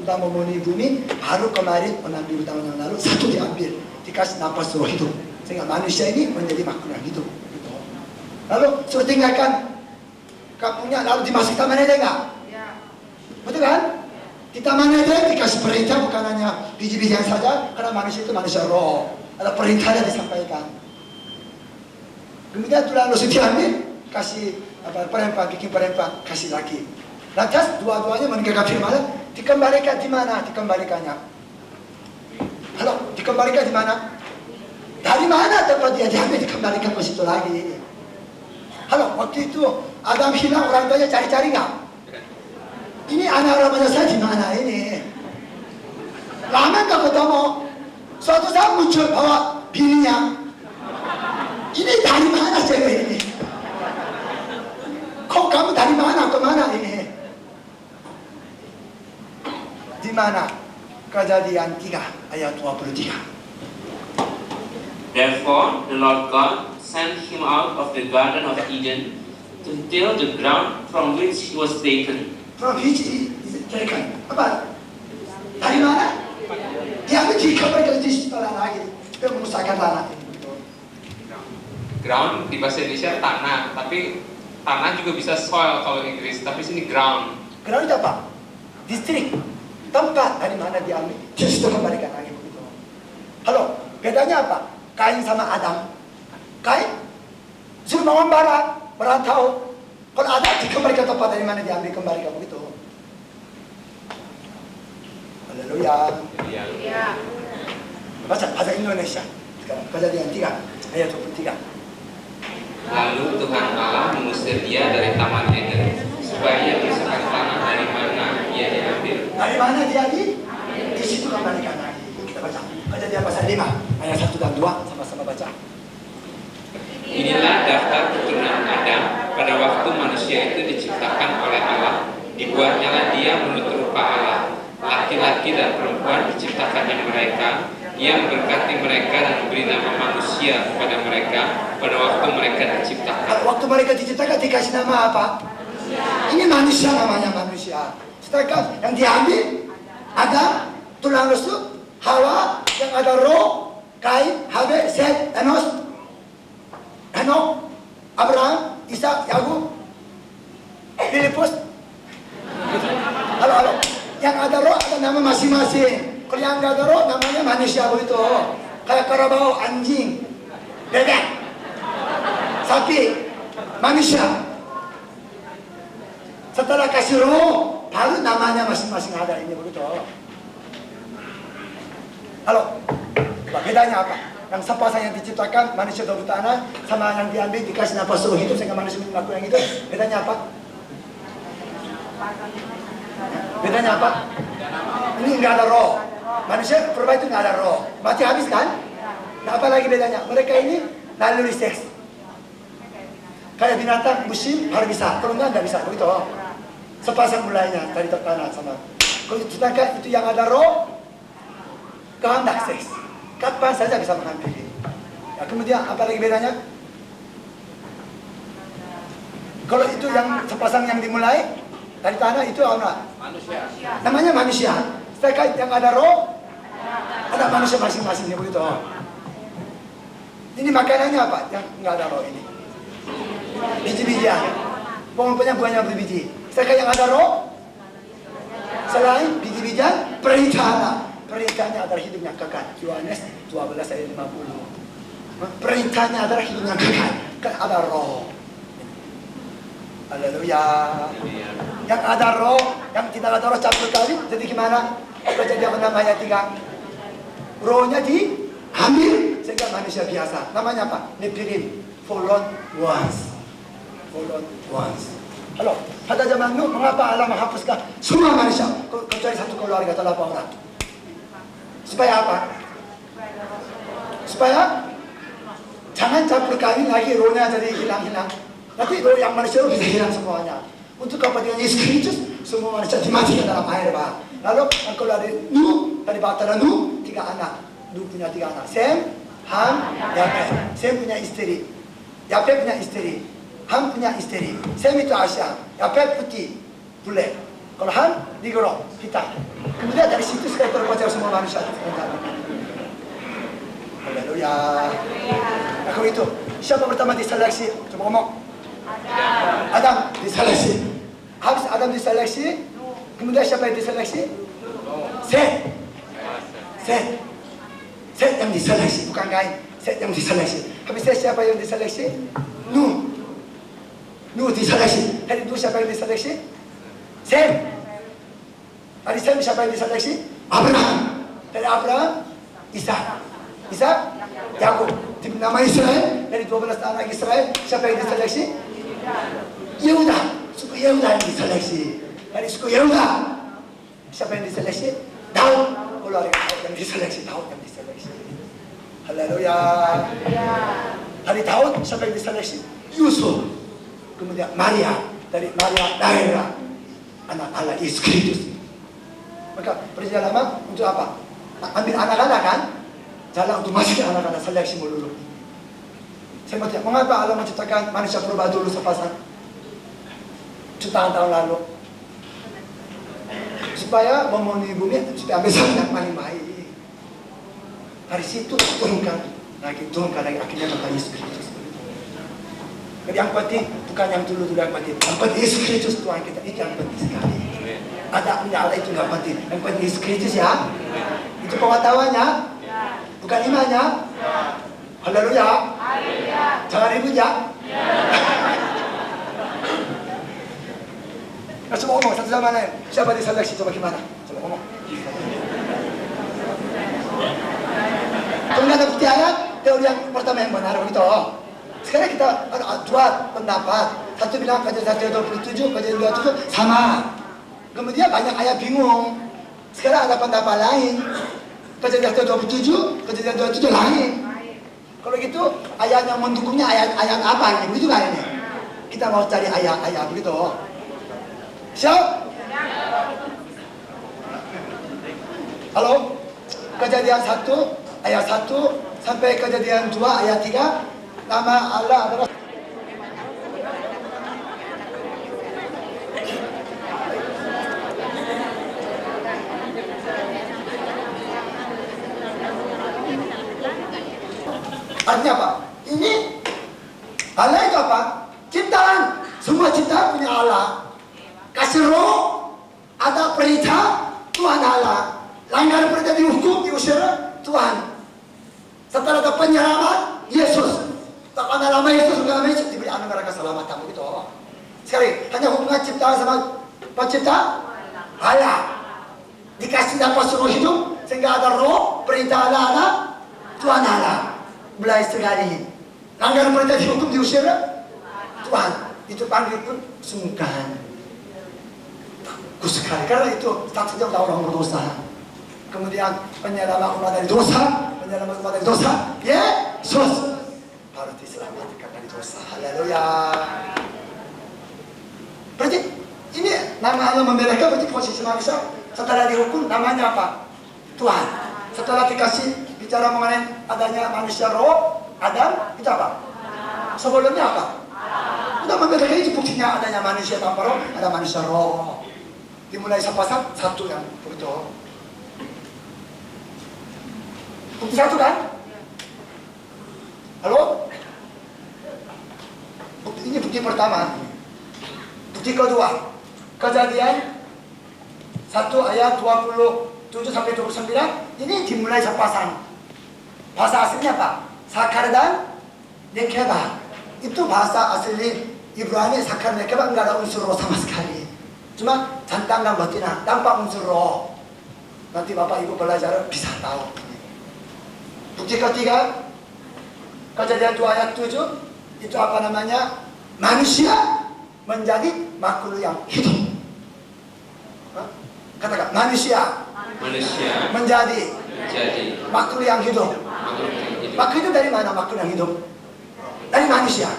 udah memenuhi bumi. Baru kemarin 6.000 tahun yang lalu satu diambil, dikasih nafas roh hidup, sehingga manusia ini menjadi makhluk yang hidup. Lalu suruh tinggalkan kampungnya, lalu dimasuki taman Eden nggak? Betul kan? Di taman Eden dikasih perintah, bukan hanya biji-bijian saja, karena manusia itu manusia roh. Ada perintahnya disampaikan. Kemudian tulang rusuk diambil, kasih perempuan, bikin perempuan, kasih laki. Lantas dua-duanya meninggalkan firman, dikembalikan di mana? Dikembalikannya. Halo, dikembalikan di mana? Dari mana tempat dia diambil dikembalikan ke situ lagi? Halo, waktu itu Adam hilang, orang tuanya cari-cari nggak? Ini anak remaja saya di mana ini? Lama nggak ketemu. Suatu saat muncul bawa bininya. Ini dari mana cewek ini? Kok kamu dari mana ke mana ini? Di mana? Kejadian 3 ayat 23.
Therefore the Lord God sent him out of the Garden of Eden to till the ground from which he was taken.
From which he is taken. Apa? Dari mana? Dia dikembalikan di situ lagi. Dia mengusahakan tanah.
Ground di bahasa Indonesia tanah, tapi tanah juga bisa soil kalau Inggris, tapi sini ground.
Ground itu apa? Distrik. Tempat dari mana diambil, di situ kembalikan lagi begitu. Halo, bedanya apa? Kain sama Adam. Kain suruh mengembara, merantau. Kalau Adam dikembalikan tempat dari mana diambil, kembalikan begitu. Haleluya. Baca bahasa Indonesia. Sekarang Kejadian 3 ayat 23.
Lalu Tuhan Allah mengusir dia dari Taman Eden supaya ia bersihkan tanah dari mana ia diambil.
Dari mana dia di situ kembalikan lagi. Kita baca Kejadian pasal 5 ayat 1 dan 2, sama-sama baca.
Inilah daftar keturunan Adam pada waktu manusia itu diciptakan oleh Allah. Dibuatnyalah dia menurut rupa Allah. Laki-laki dan perempuan diciptakannya mereka. Ia memberkati mereka dan memberi nama manusia kepada mereka pada waktu mereka diciptakan.
Waktu mereka diciptakan dikasih nama apa? Ini manusia, namanya manusia. Sedangkan yang diambil ada tulang rusuk, Hawa, yang ada roh, Kain, Habel, Set, Enos, Henok, Abraham, Ishak, Yakub, Filipus. Halo. Yang ada roh ada nama masing-masing. Kalau yang nggak ada roh namanya manusia begitu. Kayak karabau, anjing, bebek, sapi, manusia. Setelah kasih roh, baru namanya masing-masing ada ini begitu. Halo, bedanya apa? Yang sepasang yang diciptakan manusia dari tanah sama yang diambil dikasih nafas roh hidup sehingga manusia melakukan yang itu. Bedanya apa? Bedanya apa? Ini nggak ada roh. Manusia purba itu nggak ada roh. Mati habis kan? Nah, apa lagi bedanya? Mereka ini naluri seks. Kayak binatang musim harus bisa, kalau nggak bisa begitu. Sepasang mulainya dari tertanah sama. Kalau sedangkan itu yang ada roh, kehendak seks. Kapan saja bisa mengambil. Ya, kemudian apa lagi bedanya? Kalau itu yang sepasang yang dimulai dari tanah itu apa?
Manusia.
Namanya manusia. Sedangkan yang ada roh, ada manusia masing-masing begitu. Ini makanannya apa? Yang nggak ada roh ini. Biji-bijian. Pohon-pohonnya buahnya berbiji. Sekarang yang ada roh, selain biji-bijian, perintah. Perintahnya adalah hidupnya kekal. Yohanes 12 ayat 50. Perintahnya adalah hidupnya kekal. Kan ada roh. Haleluya. Yang ada roh, yang tidak ada roh campur kali. Jadi gimana? Kejadian 6 ayat 3. Rohnya diambil sehingga manusia biasa. Namanya apa? Nephilim. Fallen ones. Fallen ones. Halo, pada zaman Nuh, mengapa Allah menghapuskan semua manusia kecuali satu keluarga atau 8 orang? Supaya apa? Supaya jangan campur kawin lagi, rohnya jadi hilang-hilang. Nanti roh yang manusia bisa hilang semuanya. Untuk kepentingan Yesus Kristus, semua manusia dimatikan dalam air, Pak. Lalu kalau dari Nuh, dari bapa Nuh, 3 anak. Nuh punya 3 anak. Sem, Ham, Yafet. Sem punya istri. Yafet punya istri. Ham punya istri. Sem itu Asia. Yafet putih, bule. Kalau Ham, digorong, hitam. Kemudian dari situ sekali terpecah semua manusia. Haleluya. Nah, kalau itu, siapa pertama diseleksi? Coba ngomong. Adam diseleksi. Habis Adam diseleksi, kemudian siapa yang diseleksi? Set yang diseleksi, bukan Kain. Set yang diseleksi. Habis siapa yang diseleksi? Nuh diseleksi. Dari Nuh siapa yang diseleksi? Sem. Dari Sem siapa yang diseleksi? Abraham. Dari Abraham, Ishak, Yakub. Nama Israel, dari 12 anak Israel, siapa yang diseleksi? Yehuda. Suku Yehuda yang diseleksi. Dari suku Yehuda, siapa yang diseleksi? Daud. Keluarga Daud yang diseleksi. Haleluya. Dari Daud, siapa yang diseleksi? Yusuf. Kemudian Maria. Dari Maria lahirlah anak Allah Yesus Kristus. Maka perjalanan untuk apa? Ambil anak-anak kan? Jalan untuk masuk anak-anak seleksi melulu. Saya mau tanya, mengapa Allah menciptakan manusia purba dulu sepasang? Jutaan tahun lalu. Supaya memenuhi bumi, supaya ambil yang paling baik. Dari situ turunkan lagi, akhirnya tentang Yesus Kristus. Jadi yang penting bukan yang dulu yang penting. Yang penting Yesus Kristus Tuhan kita, itu yang penting sekali. Ada Allah itu nggak penting. Yang penting Yesus Kristus ya. Itu pengetahuannya, bukan imannya. Haleluya. Jangan ribut ya. Nah, coba ngomong satu sama lain. Siapa diseleksi? Coba gimana? Coba ngomong. Kalau nggak ada bukti ayat, teori yang pertama yang benar begitu. Sekarang kita ada 2 pendapat. Satu bilang kejadian 27, kejadian 27 sama. Kemudian banyak ayat bingung. Sekarang ada pendapat lain. Kejadian 27, kejadian 27 lain. Kalau gitu ayat yang mendukungnya ayat apa ini? Begitu kan ini? Kita mau cari ayat begitu. Siap? Halo? Kejadian 1 ayat 1 sampai kejadian 2 ayat 3. Nama Allah adalah artinya apa? Ini Allah itu apa? Ciptaan. Semua ciptaan punya Allah. Kasih roh, ada perintah Tuhan Allah. Langgar perintah dihukum, diusir Tuhan. Setelah ada penyelamat Yesus. Tak ada nama Yesus, nama Yesus diberi anugerah keselamatan begitu. Sekali, hanya hubungan ciptaan sama pencipta Allah. Dikasih dapat suruh hidup sehingga ada roh, perintah Allah ada Tuhan Allah. Mulai sekali. Langgar perintah dihukum diusir Tuhan. Itu panggil pun sungkan. Takut sekali karena itu statusnya udah orang berdosa. Kemudian penyelamat umat dari dosa, Yesus harus diselamatkan dari dosa. Haleluya. Berarti ini nama Allah membedakan berarti posisi manusia setelah dihukum namanya apa? Tuhan. Setelah dikasih bicara mengenai adanya manusia roh, Adam itu apa? Sebelumnya apa? Udah membedakan itu buktinya adanya manusia tanpa roh, ada manusia roh. Dimulai sepasang satu yang betul. Bukti satu kan? Halo? bukti pertama. Bukti kedua, Kejadian 1 ayat 27 sampai 29 ini dimulai sepasang. Bahasa aslinya apa? Sakar dan nekeba. Itu bahasa asli Ibrani. Sakar nekeba enggak ada unsur roh sama sekali. Cuma jantan dan betina tanpa unsur roh. Nanti Bapak Ibu belajar bisa tahu. Bukti ketiga, Kejadian 2 ayat 7 itu apa namanya? Manusia menjadi makhluk yang hidup. Hah? Katakan manusia menjadi makhluk yang hidup. Makhluk itu dari mana makhluk yang hidup? Dari manusia.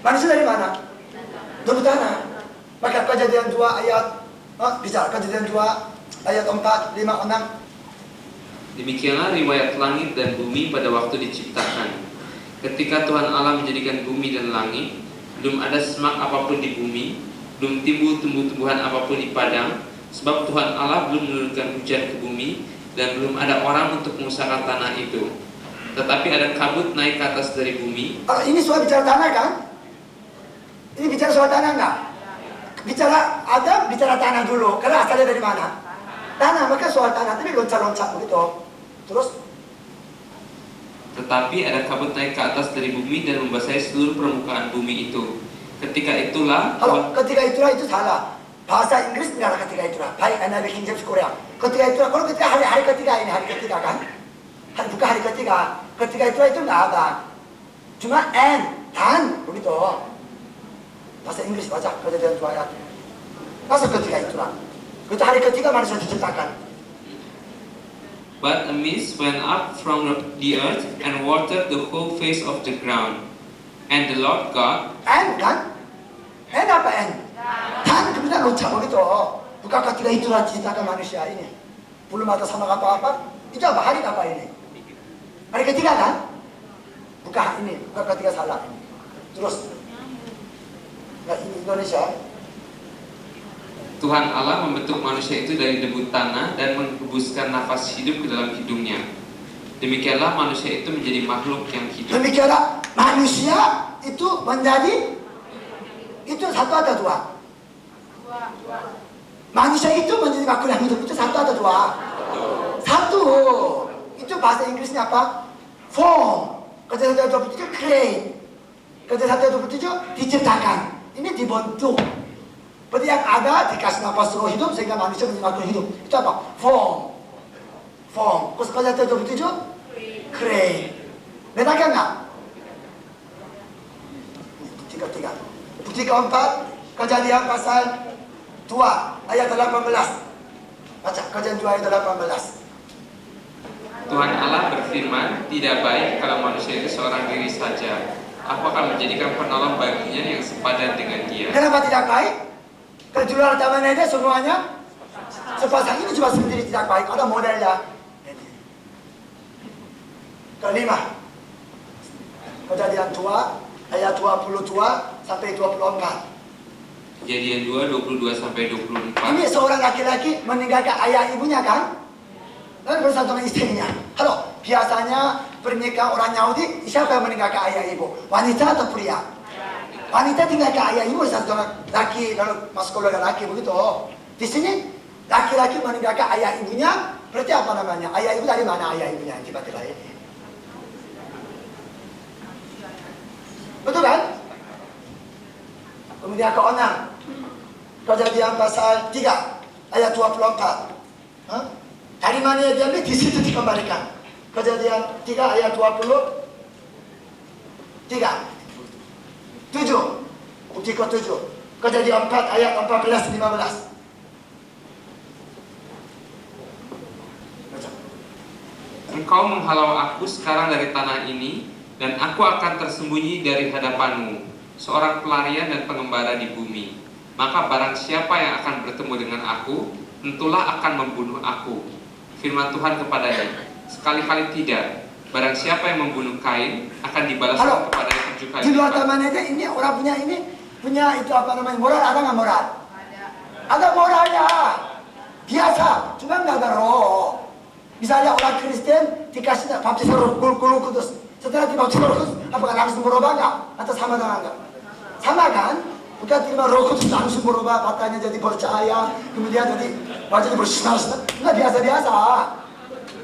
Manusia dari mana? Dari tanah. Maka Kejadian 2 ayat bicara Kejadian 2 ayat 4, 5, 6.
Demikianlah riwayat langit dan bumi pada waktu diciptakan. Ketika Tuhan Allah menjadikan bumi dan langit, belum ada semak apapun di bumi, belum timbul tumbuh-tumbuhan apapun di padang, sebab Tuhan Allah belum menurunkan hujan ke bumi, dan belum ada orang untuk mengusahakan tanah itu. Tetapi ada kabut naik ke atas dari bumi.
Kalau ini soal bicara tanah kan? Ini bicara soal tanah enggak? Bicara Adam, bicara tanah dulu. Karena asalnya dari mana? Tanah, maka soal tanah. Tapi loncat-loncat begitu. Terus?
Tetapi ada kabut naik ke atas dari bumi dan membasahi seluruh permukaan bumi itu. Ketika itulah...
Kalau ketika itulah itu salah. Bahasa Inggris enggak ada ketika itulah. Baik, Anda bikin James Korea. Ketika itulah, kalau ketika hari ketiga ini, hari ketiga kan? Bukan hari ketiga. Ketika itulah itu enggak ada. Cuma dan, begitu. Bahasa Inggris baca Kejadian 2 ayat. Masa ketika itulah. Itu hari ketiga manusia diciptakan.
But a mist went up from the earth and watered the whole face of the ground. And the Lord God...
kan? Apa Dan kemudian loncat begitu. Bukan ketika itulah diciptakan manusia ini. Belum ada sama apa-apa. Itu apa? Hari apa ini? Hari ketiga kan? Bukan ini. Bukan ketiga salah. Terus. Nah, ini Indonesia.
Tuhan Allah membentuk manusia itu dari debu tanah dan menghembuskan nafas hidup ke dalam hidungnya. Demikianlah manusia itu menjadi makhluk yang hidup.
Demikianlah manusia itu menjadi, itu satu atau dua? Manusia itu menjadi makhluk yang hidup itu satu atau dua? Satu. Itu bahasa Inggrisnya apa? Form. Kejadian 27 create. Kejadian 27 diciptakan. Ini dibentuk. Berarti yang ada dikasih nafas roh hidup sehingga manusia menjadi makhluk hidup. Itu apa? Form. Terus Kejadian 27 create. Bedakan nggak? Bukti ketiga. Bukti keempat, Kejadian pasal 2 ayat 18. Baca Kejadian 2 ayat 18.
Tuhan Allah berfirman, tidak baik kalau manusia itu seorang diri saja. Aku akan menjadikan penolong baginya yang sepadan dengan dia.
Kenapa tidak baik? Kejualan taman ini semuanya sepasang ini cuma sendiri tidak baik. Ada modelnya. Kelima, Kejadian 2 ayat 22 sampai 24.
Kejadian 2, 22 sampai 24.
Ini seorang laki-laki meninggalkan ayah ibunya kan? Dan bersatu dengan istrinya. Halo, biasanya pernikahan orang Yahudi siapa yang meninggalkan ayah ibu? Wanita atau pria? Wanita tinggalkan ayah ibu bersatu dengan laki, lalu masuk keluarga laki begitu. Di sini laki-laki meninggalkan ayah ibunya, berarti apa namanya? Ayah ibu dari mana ayah ibunya yang tiba-tiba ini? Betul kan? Kemudian ke-6, Kejadian pasal 3 ayat 24. Dari mana dia diambil? Di situ dikembalikan. Kejadian 3 ayat 23. 7. Bukti ke-7. Kejadian 4 ayat 14 15.
Engkau menghalau aku sekarang dari tanah ini, dan aku akan tersembunyi dari hadapanmu, seorang pelarian dan pengembara di bumi. Maka barang siapa yang akan bertemu dengan aku, tentulah akan membunuh aku. Firman Tuhan kepadanya, sekali-kali tidak. Barang siapa yang membunuh Kain, akan dibalaskan kepada 7 kali.
Di luar taman aja ini orang punya itu apa namanya, moral ada nggak moral? Ada moralnya. Biasa, cuma nggak ada roh. Misalnya orang Kristen dikasih baptisan roh kudus. Setelah dibaptis roh kudus, apakah langsung berubah nggak? Atau sama dengan nggak? Sama kan? Bukan terima roh kudus langsung berubah, matanya jadi percaya, kemudian jadi wajahnya bersinar-sinar. Enggak, biasa-biasa.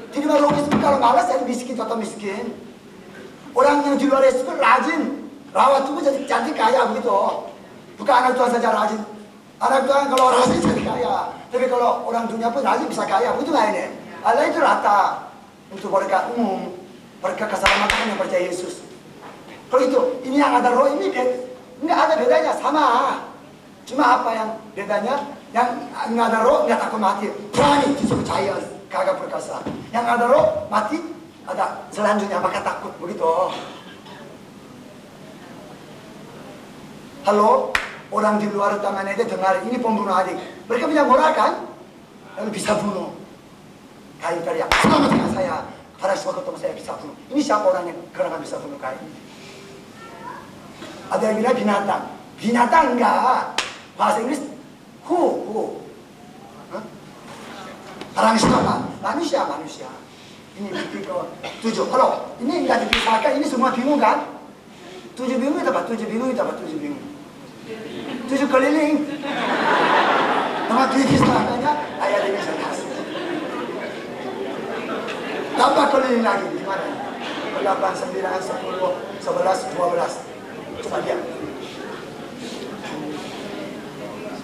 Terima roh kudus kalau malas jadi miskin atau miskin. Orang yang di luar Yesus itu rajin, rawat tubuh jadi cantik kaya begitu. Bukan anak Tuhan saja rajin. Anak Tuhan kalau rajin jadi kaya. Tapi kalau orang dunia pun rajin bisa kaya, begitu nggak ini? Allah itu rata untuk berkat umum, berkat keselamatan yang percaya Yesus. Kalau itu, ini yang ada roh ini nggak ada bedanya, sama. Cuma apa yang bedanya? Yang nggak ada roh nggak takut mati, berani percaya, kagak perkasa. Yang ada roh mati, ada selanjutnya maka takut begitu. Halo, orang di luar taman itu dengar ini pembunuh adik. Mereka punya moral kan? Lalu bisa bunuh. Kain teriak, selamatkan saya. Para semua ketemu saya bisa bunuh. Ini siapa orang yang gerangan bisa bunuh Kain? Ada yang bilang binatang. Binatang enggak. Bahasa Inggris, who. Orang siapa? Manusia. Ini bukti ke 7. Kalau ini enggak dipisahkan, ini semua bingung kan? 7 bingung itu apa? 7 bingung. 7 keliling. Nama dipisahkannya, ayat ini jelas. Tambah keliling lagi, gimana? 8, 9, 10, 11, 12. Coba lihat.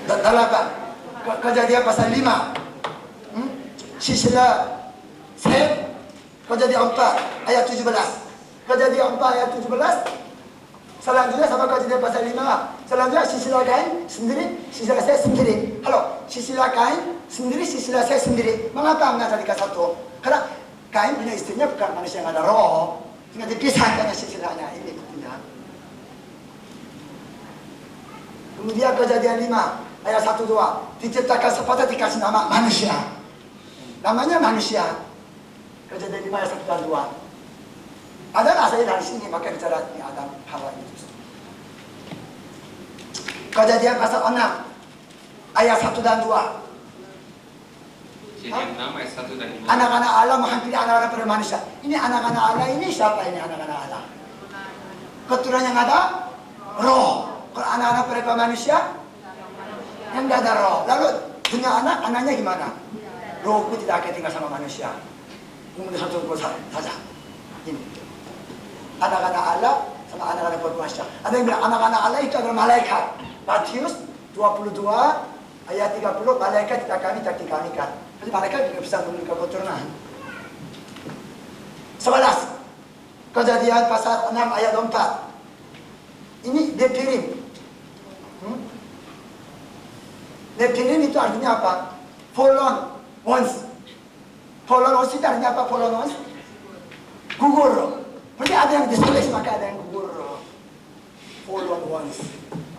Dalapan. Kejadian pasal 5. Sisila 3, Kejadian 4 ayat 17. Kejadian 4 ayat 17. Selanjutnya sama kejadian pasal 5. Selanjutnya sisila Kain sendiri, sisila saya sendiri. Halo, sisila Kain sendiri, sisila saya sendiri. Mengapa enggak jadikan satu? Karena Kain punya istrinya bukan manusia yang ada roh. Sehingga dipisahkannya sisilanya. Ini buktinya. Kemudian kejadian 5 ayat 1-2. Diciptakan sepatah dikasih nama manusia. Namanya manusia. Kejadian 5 ayat 1 dan 2. Ada asalnya dari sini, maka bicara di Adam Hawa itu. Kejadian pasal 6 ayat 1 dan 2.
Kejadian 6 ayat 1 dan 2.
Anak-anak Allah menghampiri anak-anak pada manusia. Ini anak-anak Allah ini siapa ini anak-anak Allah? Keturunan yang ada roh. Kalau anak-anak pada manusia yang tidak ada roh. Lalu punya anak, anaknya gimana? Rohku tidak akan tinggal sama manusia. Kemudian satu saja. Ini anak-anak Allah sama anak-anak berkuasa. Ada yang bilang anak-anak Allah itu adalah malaikat. Matius 22 ayat 30, malaikat kita kami tak dikamikan. Jadi malaikat juga bisa memiliki keturunan. 11 Kejadian pasal 6 ayat 4. Ini Nephilim. Nephilim itu artinya apa? Fallen ones. Fallen ones itu artinya apa? Fallen ones? Gugur. Berarti ada yang diseleksi maka ada yang gugur. Fallen ones.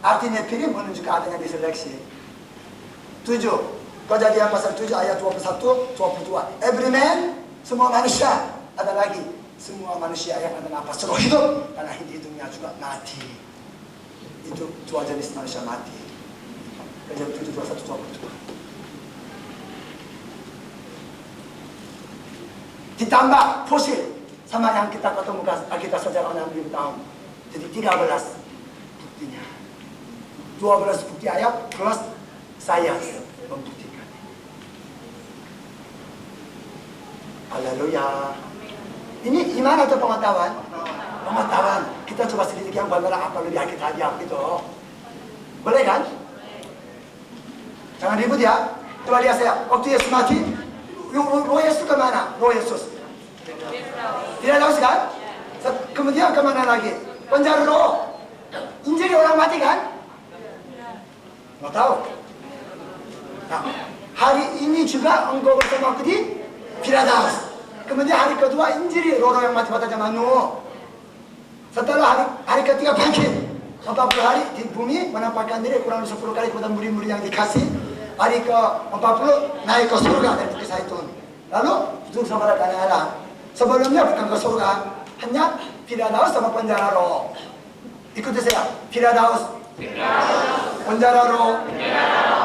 Artinya Nephilim menunjukkan adanya diseleksi. 7 Kejadian pasal 7 ayat 21, 22. Every man, semua manusia. Ada lagi, semua manusia yang ada nafas roh hidup, karena hidupnya juga mati. Itu dua jenis manusia mati. Kejadian 7, 21, 22. Ditambah fosil sama yang kita ketemukan kita sejak 6.000 tahun. Jadi 13 buktinya. 12 bukti ayat plus sains membuktikan. Haleluya. Ini iman atau pengetahuan? Pengetahuan. Kita coba sedikit yang benar apa lebih kita aja gitu. Boleh kan? Jangan ribut ya. Coba lihat saya. Waktu Yesus mati, roh Yesus kemana? Roh Yesus tidak tahu kan? Kemudian kemana lagi? Penjara roh. Injil orang mati kan? Nggak tahu. Nah, hari ini juga engkau bersama aku di Firdaus. Kemudian hari kedua Injil roh yang mati pada zaman Nuh. Setelah hari ketiga bangkit. 40 hari di bumi menampakkan diri kurang 10 kali kepada murid-murid yang dikasih. Hari ke-40 naik ke surga dari Bukit Zaitun. Lalu duduk sama rekan Allah. Sebelumnya bukan ke surga, hanya Firdaus sama penjara roh. Ikuti saya, Firdaus, penjara roh.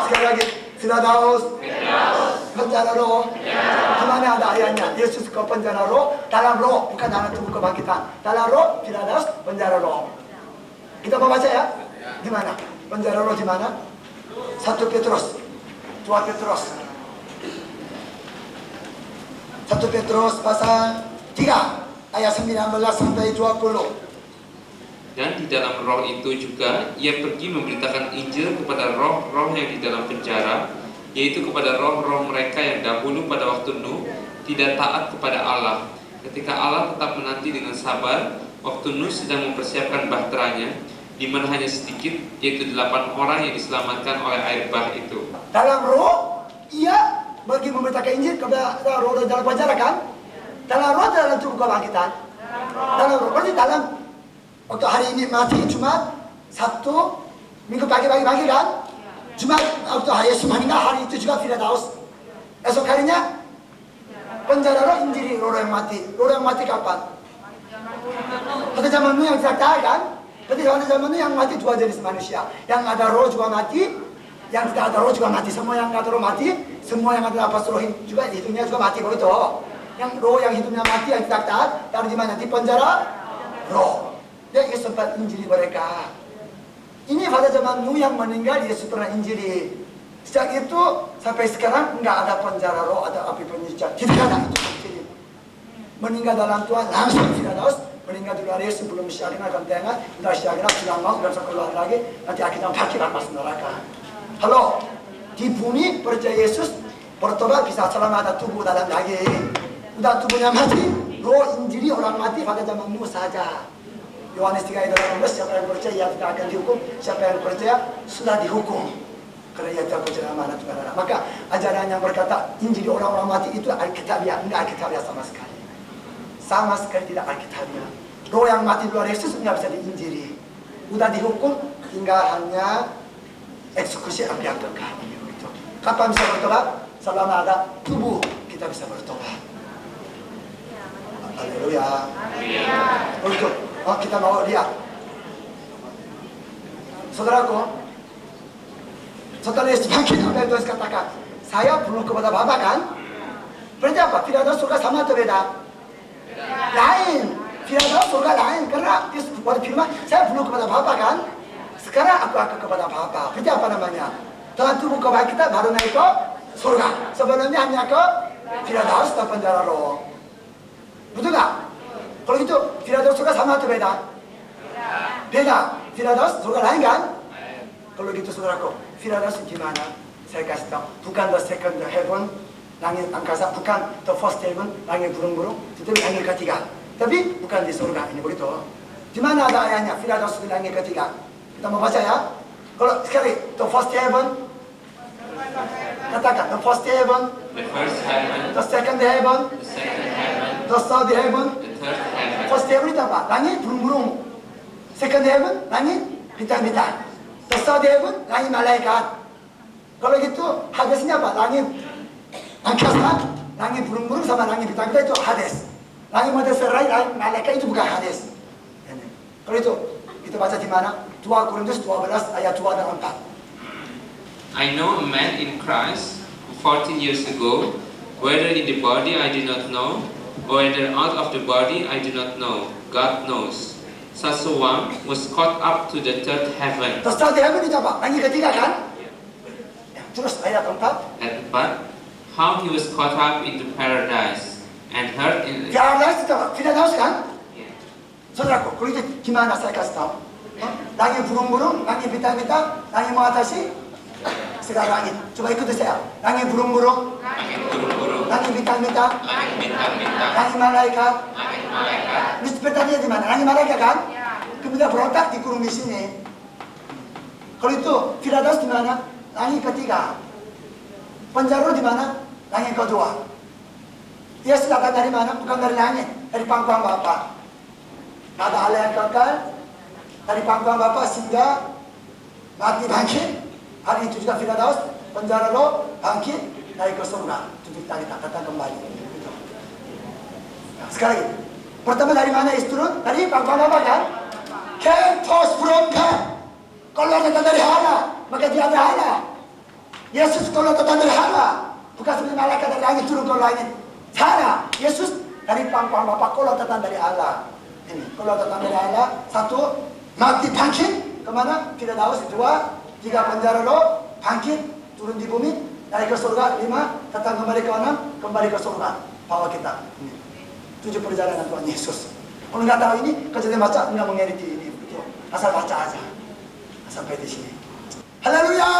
Sekali lagi, Firdaus, penjara roh. Dimana ada ayatnya? Yesus ke penjara roh, dalam roh, bukan dalam tubuh kebangkitan. Dalam roh, Firdaus, penjara roh. Kita mau baca ya? Di mana? Penjara roh di mana? 1 Petrus, 2 Petrus. 1 Petrus pasal 3 ayat 19 sampai 20.
Dan di dalam roh itu juga ia pergi memberitakan Injil kepada roh-roh yang di dalam penjara, yaitu kepada roh-roh mereka yang dahulu pada waktu Nuh tidak taat kepada Allah. Ketika Allah tetap menanti dengan sabar waktu Nuh sedang mempersiapkan bahteranya, di mana hanya sedikit, yaitu 8 orang yang diselamatkan oleh air bah itu.
Dalam roh, ia pergi memberitakan Injil kepada roh dalam penjara kan? Dalam roh dalam tubuh kebangkitan. Dalam roh, berarti dalam waktu hari ini mati Jumat, Sabtu, Minggu pagi-pagi kan? Jumat waktu hari Yesus meninggal, hari itu juga Firdaus. Esok harinya penjara roh Injili roh yang mati. Roh yang mati kapan? Pada zaman Nuh yang tidak tahu kan? Berarti pada zaman Nuh yang mati 2 jenis manusia. Yang ada roh juga mati, yang tidak ada roh juga mati. Semua yang ada roh mati, semua yang ada nafas roh juga hidupnya juga mati begitu. Yang roh yang hidupnya mati yang tidak taat, taruh di mana? Di penjara roh. Dia Yesus sempat injili mereka. Ini pada zaman Nuh yang meninggal, Yesus pernah injili. Sejak itu sampai sekarang nggak ada penjara roh, ada api penyucian. Tidak ada itu injili. Meninggal dalam Tuhan langsung Firdaus. Meninggal di luar Yesus sebelum syarikat dan tengah, sudah syarikat sudah mau dan keluar lagi, nanti akhirnya berakhir masuk neraka. Halo, di bumi percaya Yesus bertobat bisa selama ada tubuh dalam daging. Udah tubuhnya mati, roh injili orang mati pada zaman Nuh saja. Yohanes 3 ayat 18, siapa yang percaya ia tidak akan dihukum, siapa yang percaya sudah dihukum karena ia tidak percaya amanat Tuhan. Maka ajaran yang berkata injili orang-orang mati itu Alkitabiah, enggak Alkitabiah sama sekali. Sama sekali tidak Alkitabiah. Roh yang mati di luar Yesus nggak bisa diinjili. Udah dihukum, tinggal hanya eksekusi api yang kekal. Kapan bisa bertobat? Selama ada tubuh kita bisa bertobat. Haleluya. Untuk kita mau lihat. Saudaraku, setelah Yesus bangkit, apa yang Tuhan katakan? Saya belum kepada Bapa kan? Berarti apa? Tidak ada surga sama atau beda? Lain. Tidak ada surga lain. Karena Yesus berfirman, saya belum kepada Bapa kan? Sekarang aku akan kepada Bapa. Berarti apa namanya? Tuhan tubuh kepada kita baru naik ke surga. Sebelumnya hanya ke Firdaus dan penjara roh. Betul nggak? Kalau gitu, Firdaus surga sama atau beda? Beda. Firdaus surga lain kan? Kalau gitu saudaraku, Firdaus gimana? Saya kasih tahu, bukan the second heaven, langit angkasa, bukan the first heaven, langit burung-burung, tetapi langit ketiga. Tapi bukan di surga ini begitu. Di mana ada ayatnya? Firdaus di langit ketiga. Kita mau baca ya. Kalau sekali, the first heaven, katakan the first heaven, the second heaven, the third heaven. First heaven itu apa? Langit burung-burung. Second heaven, langit bintang-bintang. The third heaven, langit malaikat. Kalau gitu, hadesnya apa? Langit angkasa, langit burung-burung sama langit bintang-bintang itu hades. Langit manusia, langit malaikat itu bukan hades. Kalau itu, kita baca di mana? 2 Korintus 12 ayat 2 dan 4.
I know a man in Christ who 14 years ago, whether in the body I do not know, or whether out of the body I do not know, God knows. Such a one was caught up to the third heaven.
The third heaven itu apa? Langit ketiga kan? Terus ayat 4.
At but how he was caught up into paradise and heard in
Paradise itu apa? Firdaus kan? Saudaraku, kalau itu gimana saya kasih tahu? Langit burung-burung, langit bintang-bintang, langit mengatasi segala langit. Coba ikuti saya. Langit burung-burung, langit bintang-bintang, langit malaikat. Ini sepertinya di mana? Langit malaikat kan? Kemudian berontak dikurung di sini. Kalau itu Firdaus di mana? Langit ketiga. Penjara di mana? Langit kedua. Dia datang dari mana? Bukan dari langit, dari pangkuan Bapa. Ada Allah yang kekal dari pangkuan Bapa sehingga mati bangkit. Hari itu juga Firdaus, penjara roh bangkit naik ke surga. Itu kita datang kembali. Nah, sekali lagi. Pertama dari mana Yesus turun? Dari pangkuan Bapa kan? Kentos berontak. Kalau datang dari Allah, maka dia ada Allah. Yesus kalau datang dari Allah, bukan seperti malaikat dari langit turun ke langit. Salah. Yesus dari pangkuan Bapa kalau datang dari Allah. Ini kalau datang dari Allah, satu mati bangkit, kemana? Tidak tahu. 2, 3 penjara roh, bangkit, turun di bumi, naik ke surga. 5, datang kembali ke 6, kembali ke surga. Bawa kita. 7 perjalanan Tuhan Yesus. Kalau nggak tahu ini, kejadian baca nggak mengerti ini. Betul. Asal baca aja. Sampai di sini. Haleluya.